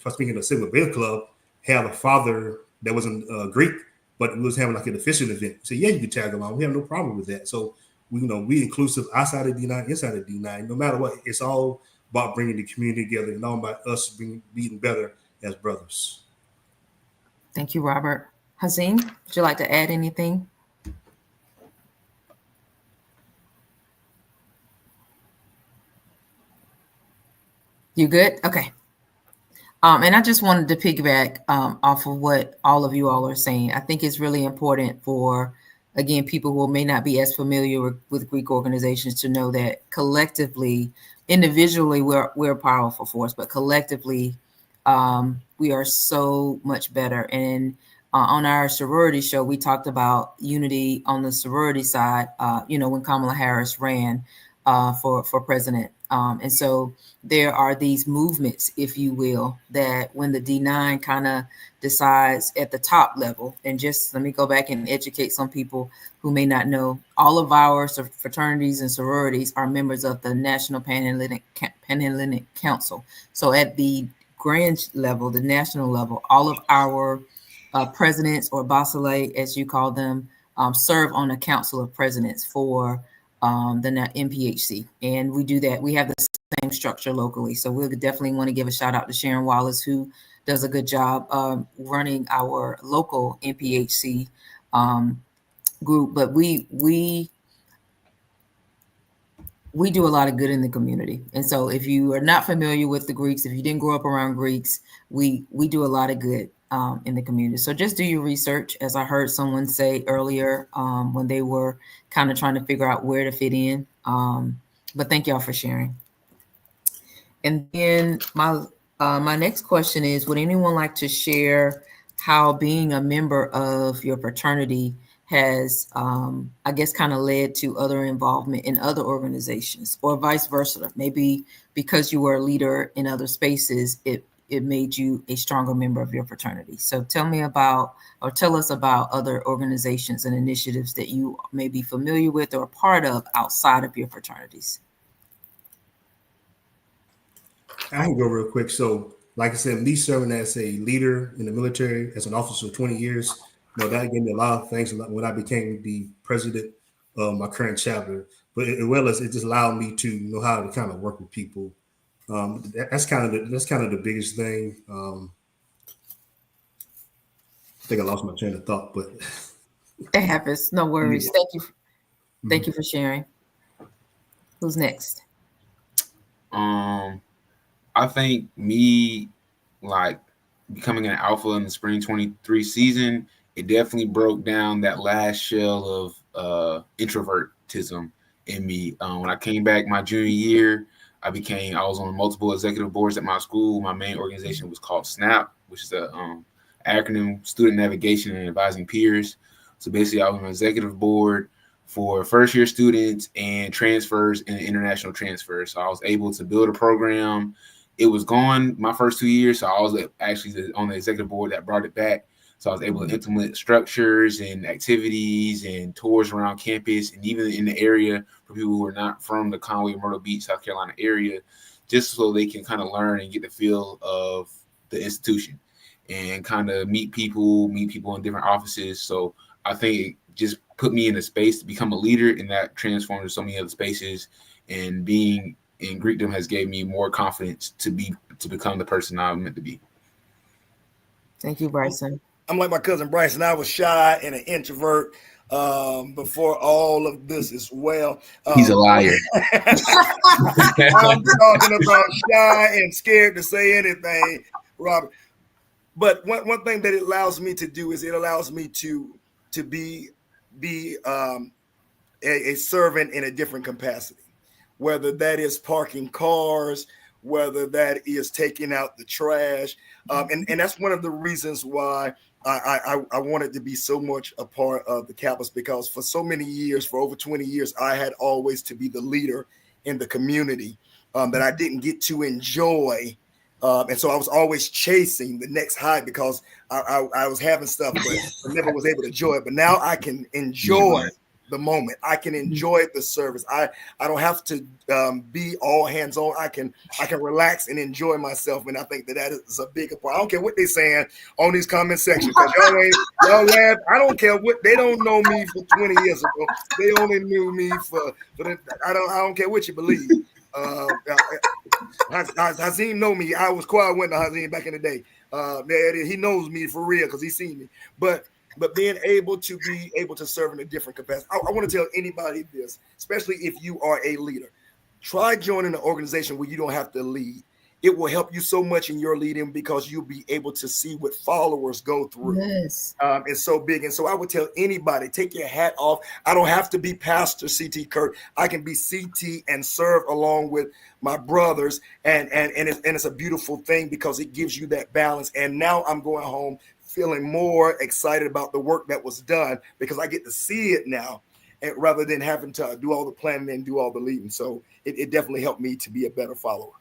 speaking of Sigma Beta Club, had a father that wasn't Greek, but we was having like an official event. So yeah, you can tag along. We have no problem with that. So we inclusive outside of D9, inside of D9. No matter what, it's all about bringing the community together and all about us being better as brothers. Thank you, Robert. Hazim, would you like to add anything? You good? Okay. And I just wanted to piggyback off of what all of you all are saying. I think it's really important for, again, people who may not be as familiar with Greek organizations to know that collectively, individually, we're a powerful force, but collectively, we are so much better. And on our sorority show, we talked about unity on the sorority side, when Kamala Harris ran for president. And so there are these movements, if you will, that when the D9 kind of decides at the top level, and just let me go back and educate some people who may not know, all of our fraternities and sororities are members of the National Panhellenic Council. So at the grand level, the national level, all of our presidents, or basileia, as you call them, serve on a council of presidents for the NPHC. And we do that. We have the same structure locally. So we'll definitely want to give a shout out to Sharon Wallace, who does a good job running our local NPHC group. But we do a lot of good in the community. And so if you are not familiar with the Greeks, if you didn't grow up around Greeks, we do a lot of good in the community. So just do your research, as I heard someone say earlier when they were kind of trying to figure out where to fit in. But thank y'all for sharing. And then my next question is, would anyone like to share how being a member of your fraternity has, I guess, kind of led to other involvement in other organizations, or vice versa? Maybe because you were a leader in other spaces, it made you a stronger member of your fraternity. So tell us about other organizations and initiatives that you may be familiar with or part of outside of your fraternities. I can go real quick. So, like I said, me serving as a leader in the military, as an officer for 20 years, that gave me a lot of things when I became the president of my current chapter. But as well as it just allowed me to know how to kind of work with people. That's kind of the biggest thing. I think I lost my train of thought, but it happens. No worries. Yeah. Thank you. Thank you for sharing. Who's next? I think me, like, becoming an alpha in the spring 23 season, it definitely broke down that last shell of introvertism in me. When I came back my junior year, I was on multiple executive boards at my school. My main organization was called SNAP, which is a acronym, Student Navigation and Advising Peers. So basically, I was on an executive board for first-year students and transfers and international transfers. So I was able to build a program. It was gone my first 2 years, so I was actually on the executive board that brought it back. So I was able to implement structures and activities and tours around campus, and even in the area for people who are not from the Conway, Myrtle Beach, South Carolina area, just so they can kind of learn and get the feel of the institution and kind of meet people in different offices. So I think it just put me in a space to become a leader, and that transformed to so many other spaces. And being in Greekdom has gave me more confidence to become the person I'm meant to be. Thank you, Bryson. I'm like my cousin Bryson. I was shy and an introvert before all of this as well. He's a liar. I'm talking about shy and scared to say anything, Robert. But one thing that it allows me to do is it allows me to be a servant in a different capacity, whether that is parking cars, whether that is taking out the trash. And that's one of the reasons why I wanted to be so much a part of the campus, because for so many years, for over 20 years, I had always to be the leader in the community that I didn't get to enjoy. And so I was always chasing the next high because I was having stuff, but I never was able to enjoy it. But now I can enjoy the moment. I can enjoy the service. I don't have to be all hands on. I can relax and enjoy myself. And I think that is a bigger part. I don't care what they're saying on these comment sections, because y'all laugh. I don't care what they don't know me for 20 years ago. They only knew me for I don't care what you believe. Hazim know me. I was quiet when Hazim back in the day. He knows me for real because he's seen me. But being able to serve in a different capacity. I want to tell anybody this, especially if you are a leader. Try joining an organization where you don't have to lead. It will help you so much in your leading because you'll be able to see what followers go through. Yes. It's so big. And so I would tell anybody, take your hat off. I don't have to be Pastor C.T. Kirk. I can be C.T. and serve along with my brothers. And it's a beautiful thing because it gives you that balance. And now I'm going home feeling more excited about the work that was done because I get to see it now, and rather than having to do all the planning and do all the leading. So it definitely helped me to be a better follower.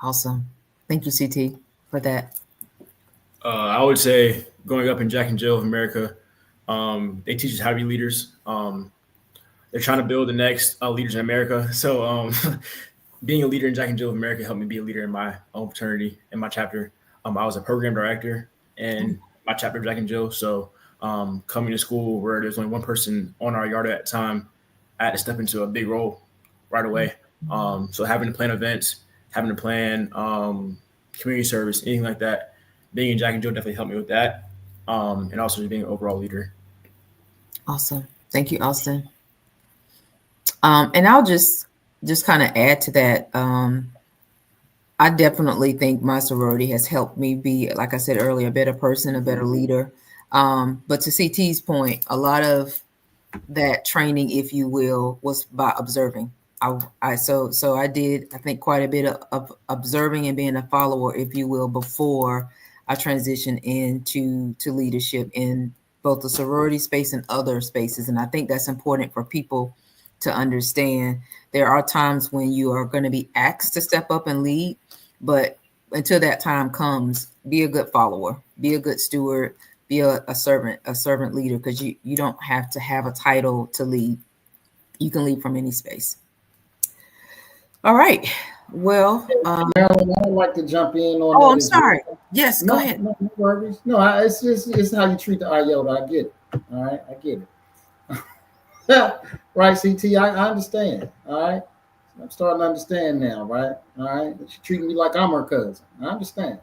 Awesome. Thank you, CT, for that. I would say growing up in Jack and Jill of America, they teach us how to be leaders. They're trying to build the next leaders in America. So being a leader in Jack and Jill of America helped me be a leader in my own fraternity, in my chapter. I was a program director in my chapter of Jack and Jill. So coming to school where there's only one person on our yard at a time, I had to step into a big role right away. So having to plan events, having to plan community service, anything like that, being in Jack and Jill definitely helped me with that. And also just being an overall leader. Awesome. Thank you, Austin. And I'll just kind of add to that. I definitely think my sorority has helped me be, like I said earlier, a better person, a better leader. But to CT's point, a lot of that training, if you will, was by observing. So I did, I think, quite a bit of observing and being a follower, if you will, before I transitioned into leadership in both the sorority space and other spaces. And I think that's important for people to understand. There are times when you are going to be asked to step up and lead, but until that time comes, be a good follower, be a good steward, be a servant leader, because you don't have to have a title to lead. You can lead from any space. All right. Well, Marilyn, I'd like to jump in on. Oh, I'm sorry. Yes, go ahead. No worries. No, it's how you treat the IOTA. I get it. All right, I get it. Right, CT. I understand. All right, I'm starting to understand now. Right. All right. She's treating me like I'm her cousin. I understand.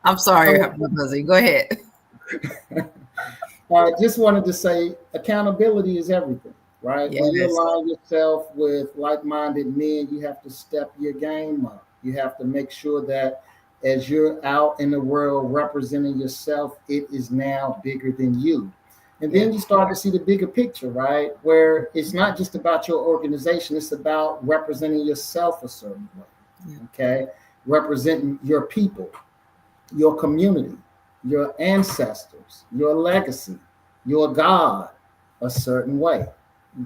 I'm sorry, go ahead. I just wanted to say accountability is everything. Right? Yes. When you align yourself with like-minded men, you have to step your game up. You have to make sure that as you're out in the world representing yourself, it is now bigger than you. And then you start to see the bigger picture, right? Where it's not just about your organization, it's about representing yourself a certain way. Okay? Representing your people, your community, your ancestors, your legacy, your God a certain way.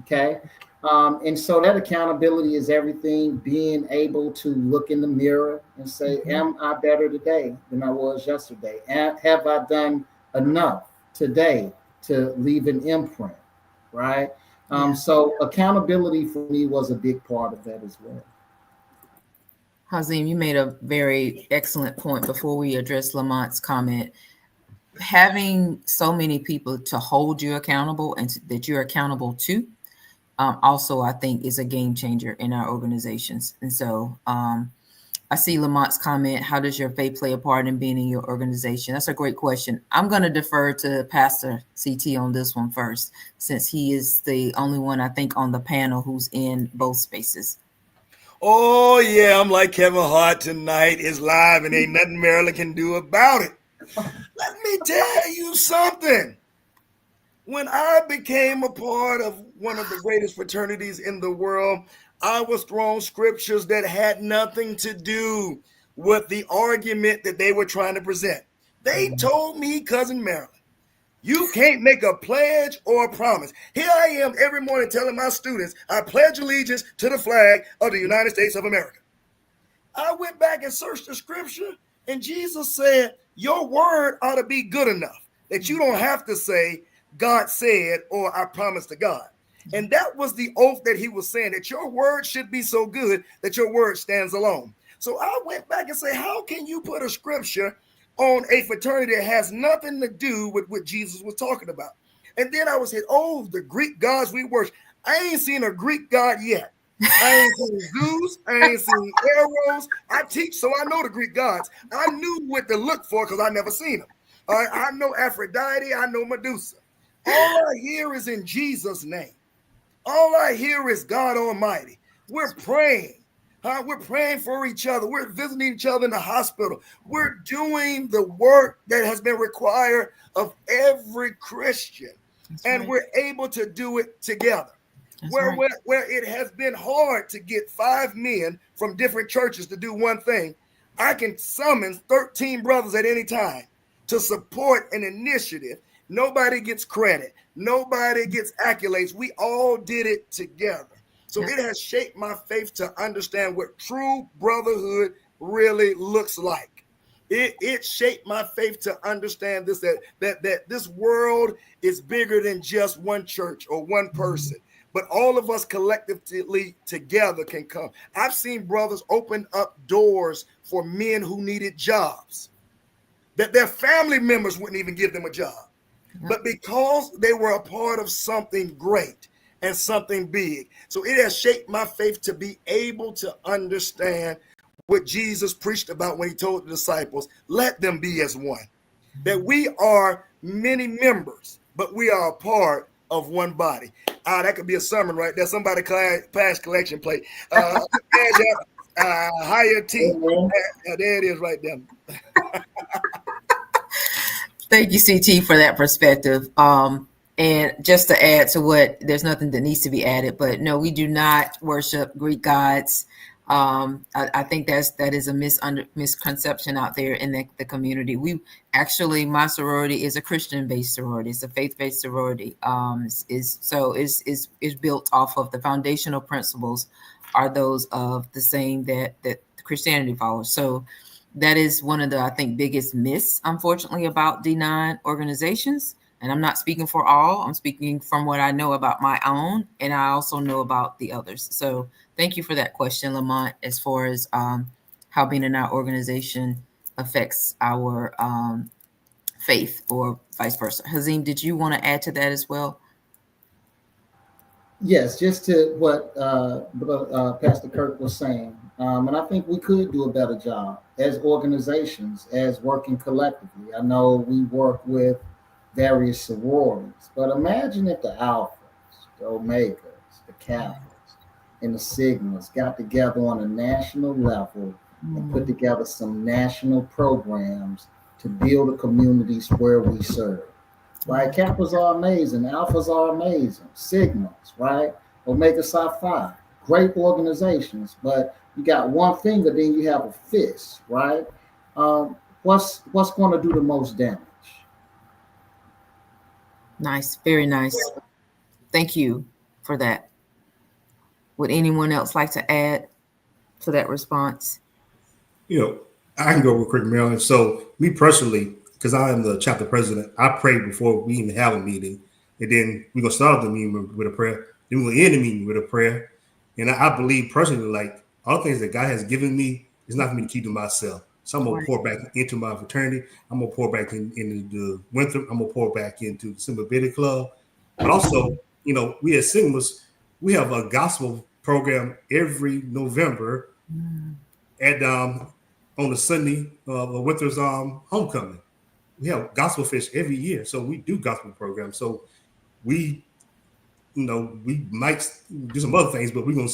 Okay. And so that accountability is everything, being able to look in the mirror and say, am I better today than I was yesterday? And have I done enough today to leave an imprint? Right. So accountability for me was a big part of that as well. Hazim, you made a very excellent point before we address Lamont's comment. Having so many people to hold you accountable and that you're accountable to, also, I think, is a game changer in our organizations. And so I see Lamont's comment, how does your faith play a part in being in your organization? That's a great question. I'm going to defer to Pastor CT on this one first, since he is the only one, I think, on the panel who's in both spaces. Oh, yeah, I'm like Kevin Hart tonight. It's live and ain't nothing Marilyn can do about it. Let me tell you something. When I became a part of one of the greatest fraternities in the world, I was thrown scriptures that had nothing to do with the argument that they were trying to present. They told me, Cousin Marilyn, you can't make a pledge or a promise. Here I am every morning telling my students, I pledge allegiance to the flag of the United States of America. I went back and searched the scripture, and Jesus said, your word ought to be good enough that you don't have to say, God said, or I promise to God. And that was the oath that he was saying, that your word should be so good that your word stands alone. So I went back and said, how can you put a scripture on a fraternity that has nothing to do with what Jesus was talking about? And then I was hit, oh, the Greek gods we worship. I ain't seen a Greek god yet. I ain't seen Zeus. I ain't seen Eros. I teach, so I know the Greek gods. I knew what to look for because I never seen them. I know Aphrodite. I know Medusa. All I hear is in Jesus' name. All I hear is God Almighty. We're praying. We're praying for each other. We're visiting each other in the hospital. We're doing the work that has been required of every Christian. That's and right. we're able to do it together. That's Where, right. where it has been hard to get 5 men from different churches to do one thing, I can summon 13 brothers at any time to support an initiative. Nobody gets credit. Nobody gets accolades. We all did it together. So Yep. it has shaped my faith to understand what true brotherhood really looks like. It shaped my faith to understand this, that this world is bigger than just one church or one person, but all of us collectively together can come. I've seen brothers open up doors for men who needed jobs that their family members wouldn't even give them a job. But because they were a part of something great and something big. So it has shaped my faith to be able to understand what Jesus preached about when he told the disciples, let them be as one. That we are many members, but we are a part of one body. That could be a sermon right there. Somebody pass collection plate. Higher T. There it is right there. Thank you, CT, for that perspective. And just to add to what, there's nothing that needs to be added, but no, we do not worship Greek gods. I think that is a misconception out there in the community. We actually, my sorority is a Christian-based sorority. It's a faith-based sorority. Is built off of the foundational principles are those of the same that Christianity follows. So that is one of the, I think, biggest myths, unfortunately, about D9 organizations. And I'm not speaking for all. I'm speaking from what I know about my own, and I also know about the others. So thank you for that question, Lamont, as far as how being in our organization affects our faith or vice versa. Hazim, did you want to add to that as well? Yes, just to what Pastor Kirk was saying. And I think we could do a better job as organizations, as working collectively. I know we work with various sororities, but imagine if the Alphas, the Omegas, the Kappas, and the Sigmas got together on a national level and put together some national programs to build the communities where we serve. Right? Kappas are amazing. Alphas are amazing. Sigmas, right? Omega Psi Phi, great organizations. But you got one finger, then you have a fist, right? What's going to do the most damage? Nice, very nice. Thank you for that. Would anyone else like to add to that response? I can go real quick, Marilyn. So me personally, because I am the chapter president, I pray before we even have a meeting. And then we're going to start the meeting with a prayer. Then we're going to end the meeting with a prayer. And I believe personally, like, all the things that God has given me is not for me to keep to myself. So I'm going to pour back into my fraternity. I'm going to pour back into the Winthrop. I'm going to pour back into the Sigma Beta Club. But also, we as Sigmas, we have a gospel program every November at on the Sunday of Winthrop's homecoming. We have gospel fish every year, so we do gospel programs. So we might do some other things, but we're gonna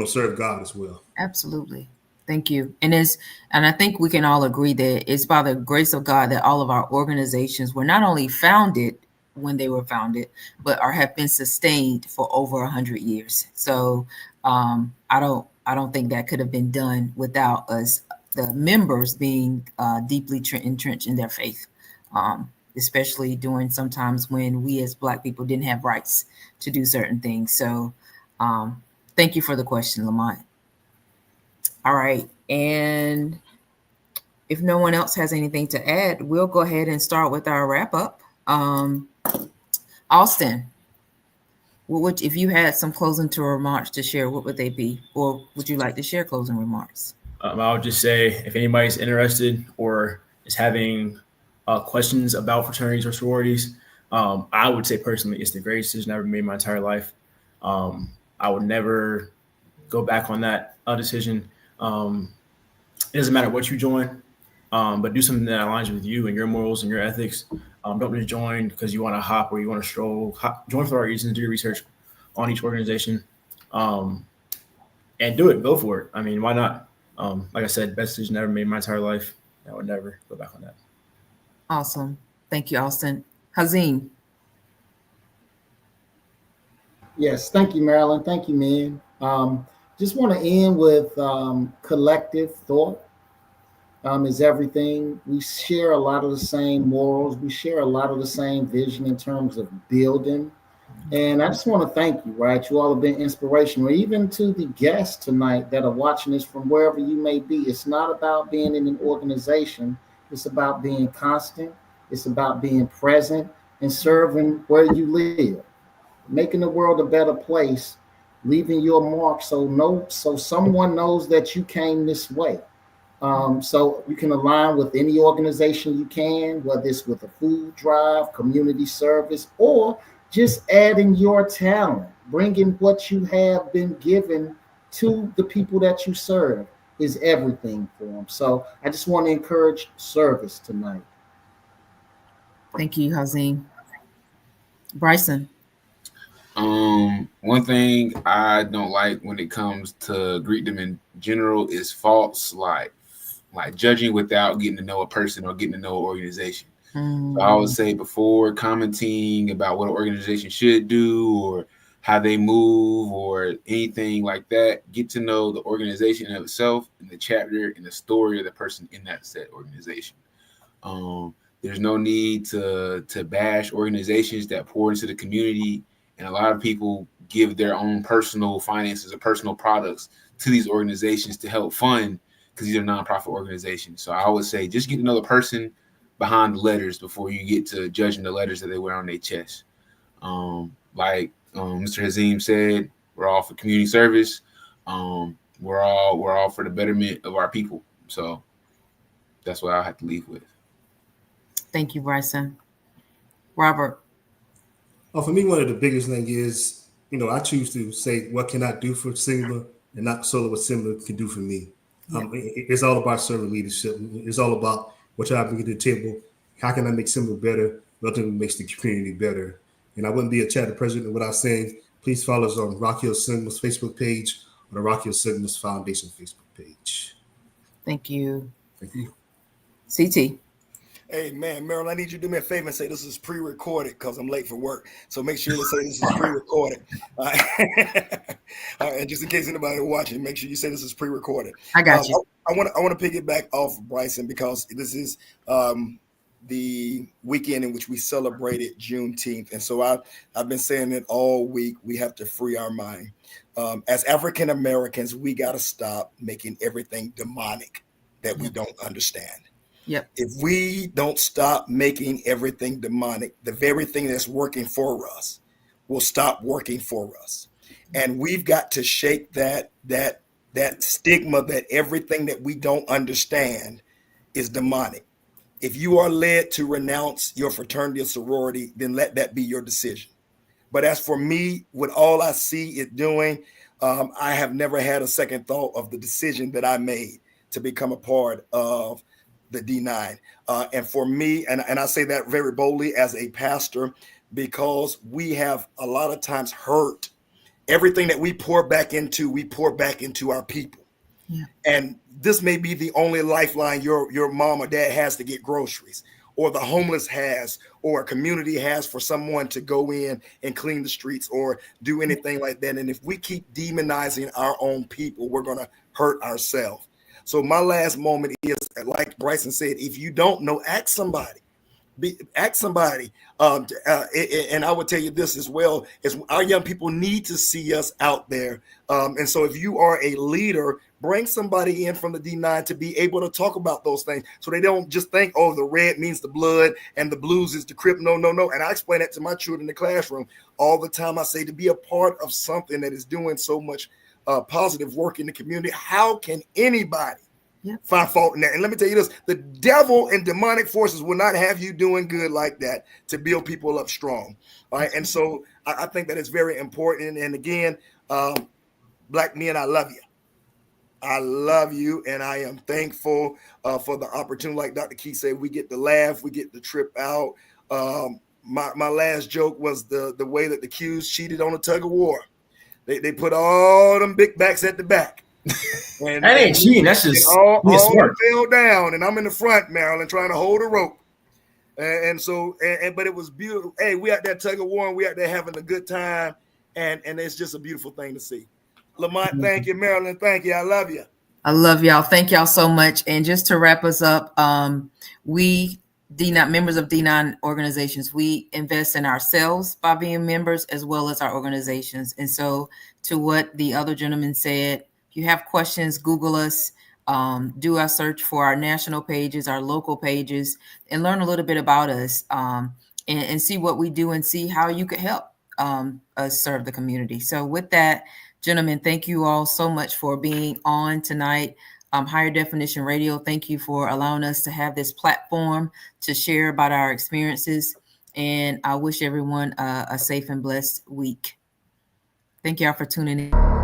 serve God as well. Absolutely. Thank you. And I think we can all agree that it's by the grace of God that all of our organizations were not only founded when they were founded, but have been sustained for over 100 years. So I don't think that could have been done without us, the members, being deeply entrenched in their faith, especially during sometimes when we as Black people didn't have rights to do certain things. So thank you for the question, Lamont. All right. And if no one else has anything to add, we'll go ahead and start with our wrap up. Austin, if you had some closing remarks to share, what would they be? Or would you like to share closing remarks? I would just say if anybody's interested or is having questions about fraternities or sororities, I would say personally it's the greatest decision I've ever made in my entire life. I would never go back on that decision. It doesn't matter what you join, but do something that aligns with you and your morals and your ethics. Don't just join because you want to hop or you want to stroll. Join for the right reasons. Do your research on each organization, and do it. Go for it. I mean, why not? Like I said, best decision I ever made in my entire life. I would never go back on that. Awesome. Thank you, Austin. Hazim. Yes, thank you, Marilyn. Thank you, man. Just want to end with collective thought is everything. We share a lot of the same morals. We share a lot of the same vision in terms of building. And I just want to thank you, right? You all have been inspirational, even to the guests tonight that are watching this from wherever you may be. It's not about being in an organization. It's about being constant. It's about being present and serving where you live, making the world a better place, leaving your mark so someone knows that you came this way. So you can align with any organization you can, whether it's with a food drive, community service, or just adding your talent, bringing what you have been given to the people that you serve is everything for them. So I just want to encourage service tonight. Thank you, Hazim. Bryson. One thing I don't like when it comes to Greekdom in general is false like judging without getting to know a person or getting to know an organization. So I would say before commenting about what an organization should do or how they move or anything like that, get to know the organization in itself and the chapter and the story of the person in that said organization. There's no need to bash organizations that pour into the community. And a lot of people give their own personal finances or personal products to these organizations to help fund because these are nonprofit organizations. So I would say just get to know the person behind the letters before you get to judging the letters that they wear on their chest. Like Mr. Hazim said, we're all for community service. We're all for the betterment of our people. So that's what I have to leave with. Thank you, Bryson. Robert. For me, one of the biggest things is, I choose to say, what can I do for Sigma and not solely what Sigma can do for me. It's all about servant leadership. It's all about what y'all bring to the table. How can I make Sigma better? Ultimately makes the community better. And I wouldn't be a chapter president without saying, please follow us on Rock Hill Sigma's Facebook page or the Rock Hill Sigma's Foundation Facebook page. Thank you. Thank you. CT. Hey, man, Meryl, I need you to do me a favor and say this is pre-recorded because I'm late for work. So make sure you say this is pre-recorded. And just in case anybody watching, make sure you say this is pre-recorded. I got you. I want to piggyback off of Bryson because this is the weekend in which we celebrated Juneteenth. And so I've been saying it all week. We have to free our mind. As African Americans, we got to stop making everything demonic that we don't understand. Yep. If we don't stop making everything demonic, the very thing that's working for us will stop working for us. And we've got to shake that stigma that everything that we don't understand is demonic. If you are led to renounce your fraternity or sorority, then let that be your decision. But as for me, with all I see it doing, I have never had a second thought of the decision that I made to become a part of the D9. And for me, and I say that very boldly as a pastor, because we have a lot of times hurt everything that we pour back into our people. Yeah. And this may be the only lifeline your mom or dad has to get groceries, or the homeless has, or a community has for someone to go in and clean the streets or do anything like that. And if we keep demonizing our own people, we're going to hurt ourselves. So my last moment is, like Bryson said, if you don't know, ask somebody. Ask somebody. And I would tell you this as well, is our young people need to see us out there. And so if you are a leader, bring somebody in from the D9 to be able to talk about those things, so they don't just think, oh, the red means the blood and the blues is the crip. No. And I explain that to my children in the classroom all the time. I say, to be a part of something that is doing so much positive work in the community, how can anybody find fault in that? And let me tell you this, the devil and demonic forces will not have you doing good like that to build people up strong. All right. And so I think that it's very important. And again, Black men, I love you. I love you, and I am thankful for the opportunity. Like Dr. Key said, we get to laugh, we get to trip out. My last joke was the way that the Qs cheated on a tug of war. They put all them big backs at the back. And that ain't cheating. That's just all fell down, and I'm in the front, Maryland, trying to hold a rope. And so, but it was beautiful. Hey, we at that tug of war, and we out there having a good time, and it's just a beautiful thing to see. Lamont, thank you. Marilyn, thank you. I love you. I love y'all. Thank y'all so much. And just to wrap us up, we D9 members of D9 organizations, we invest in ourselves by being members as well as our organizations. And so, to what the other gentleman said, if you have questions, Google us, do our search for our national pages, our local pages, and learn a little bit about us, and see what we do and see how you could help us serve the community. So with that, gentlemen, thank you all so much for being on tonight. Higher Definition Radio, thank you for allowing us to have this platform to share about our experiences. And I wish everyone a safe and blessed week. Thank y'all for tuning in.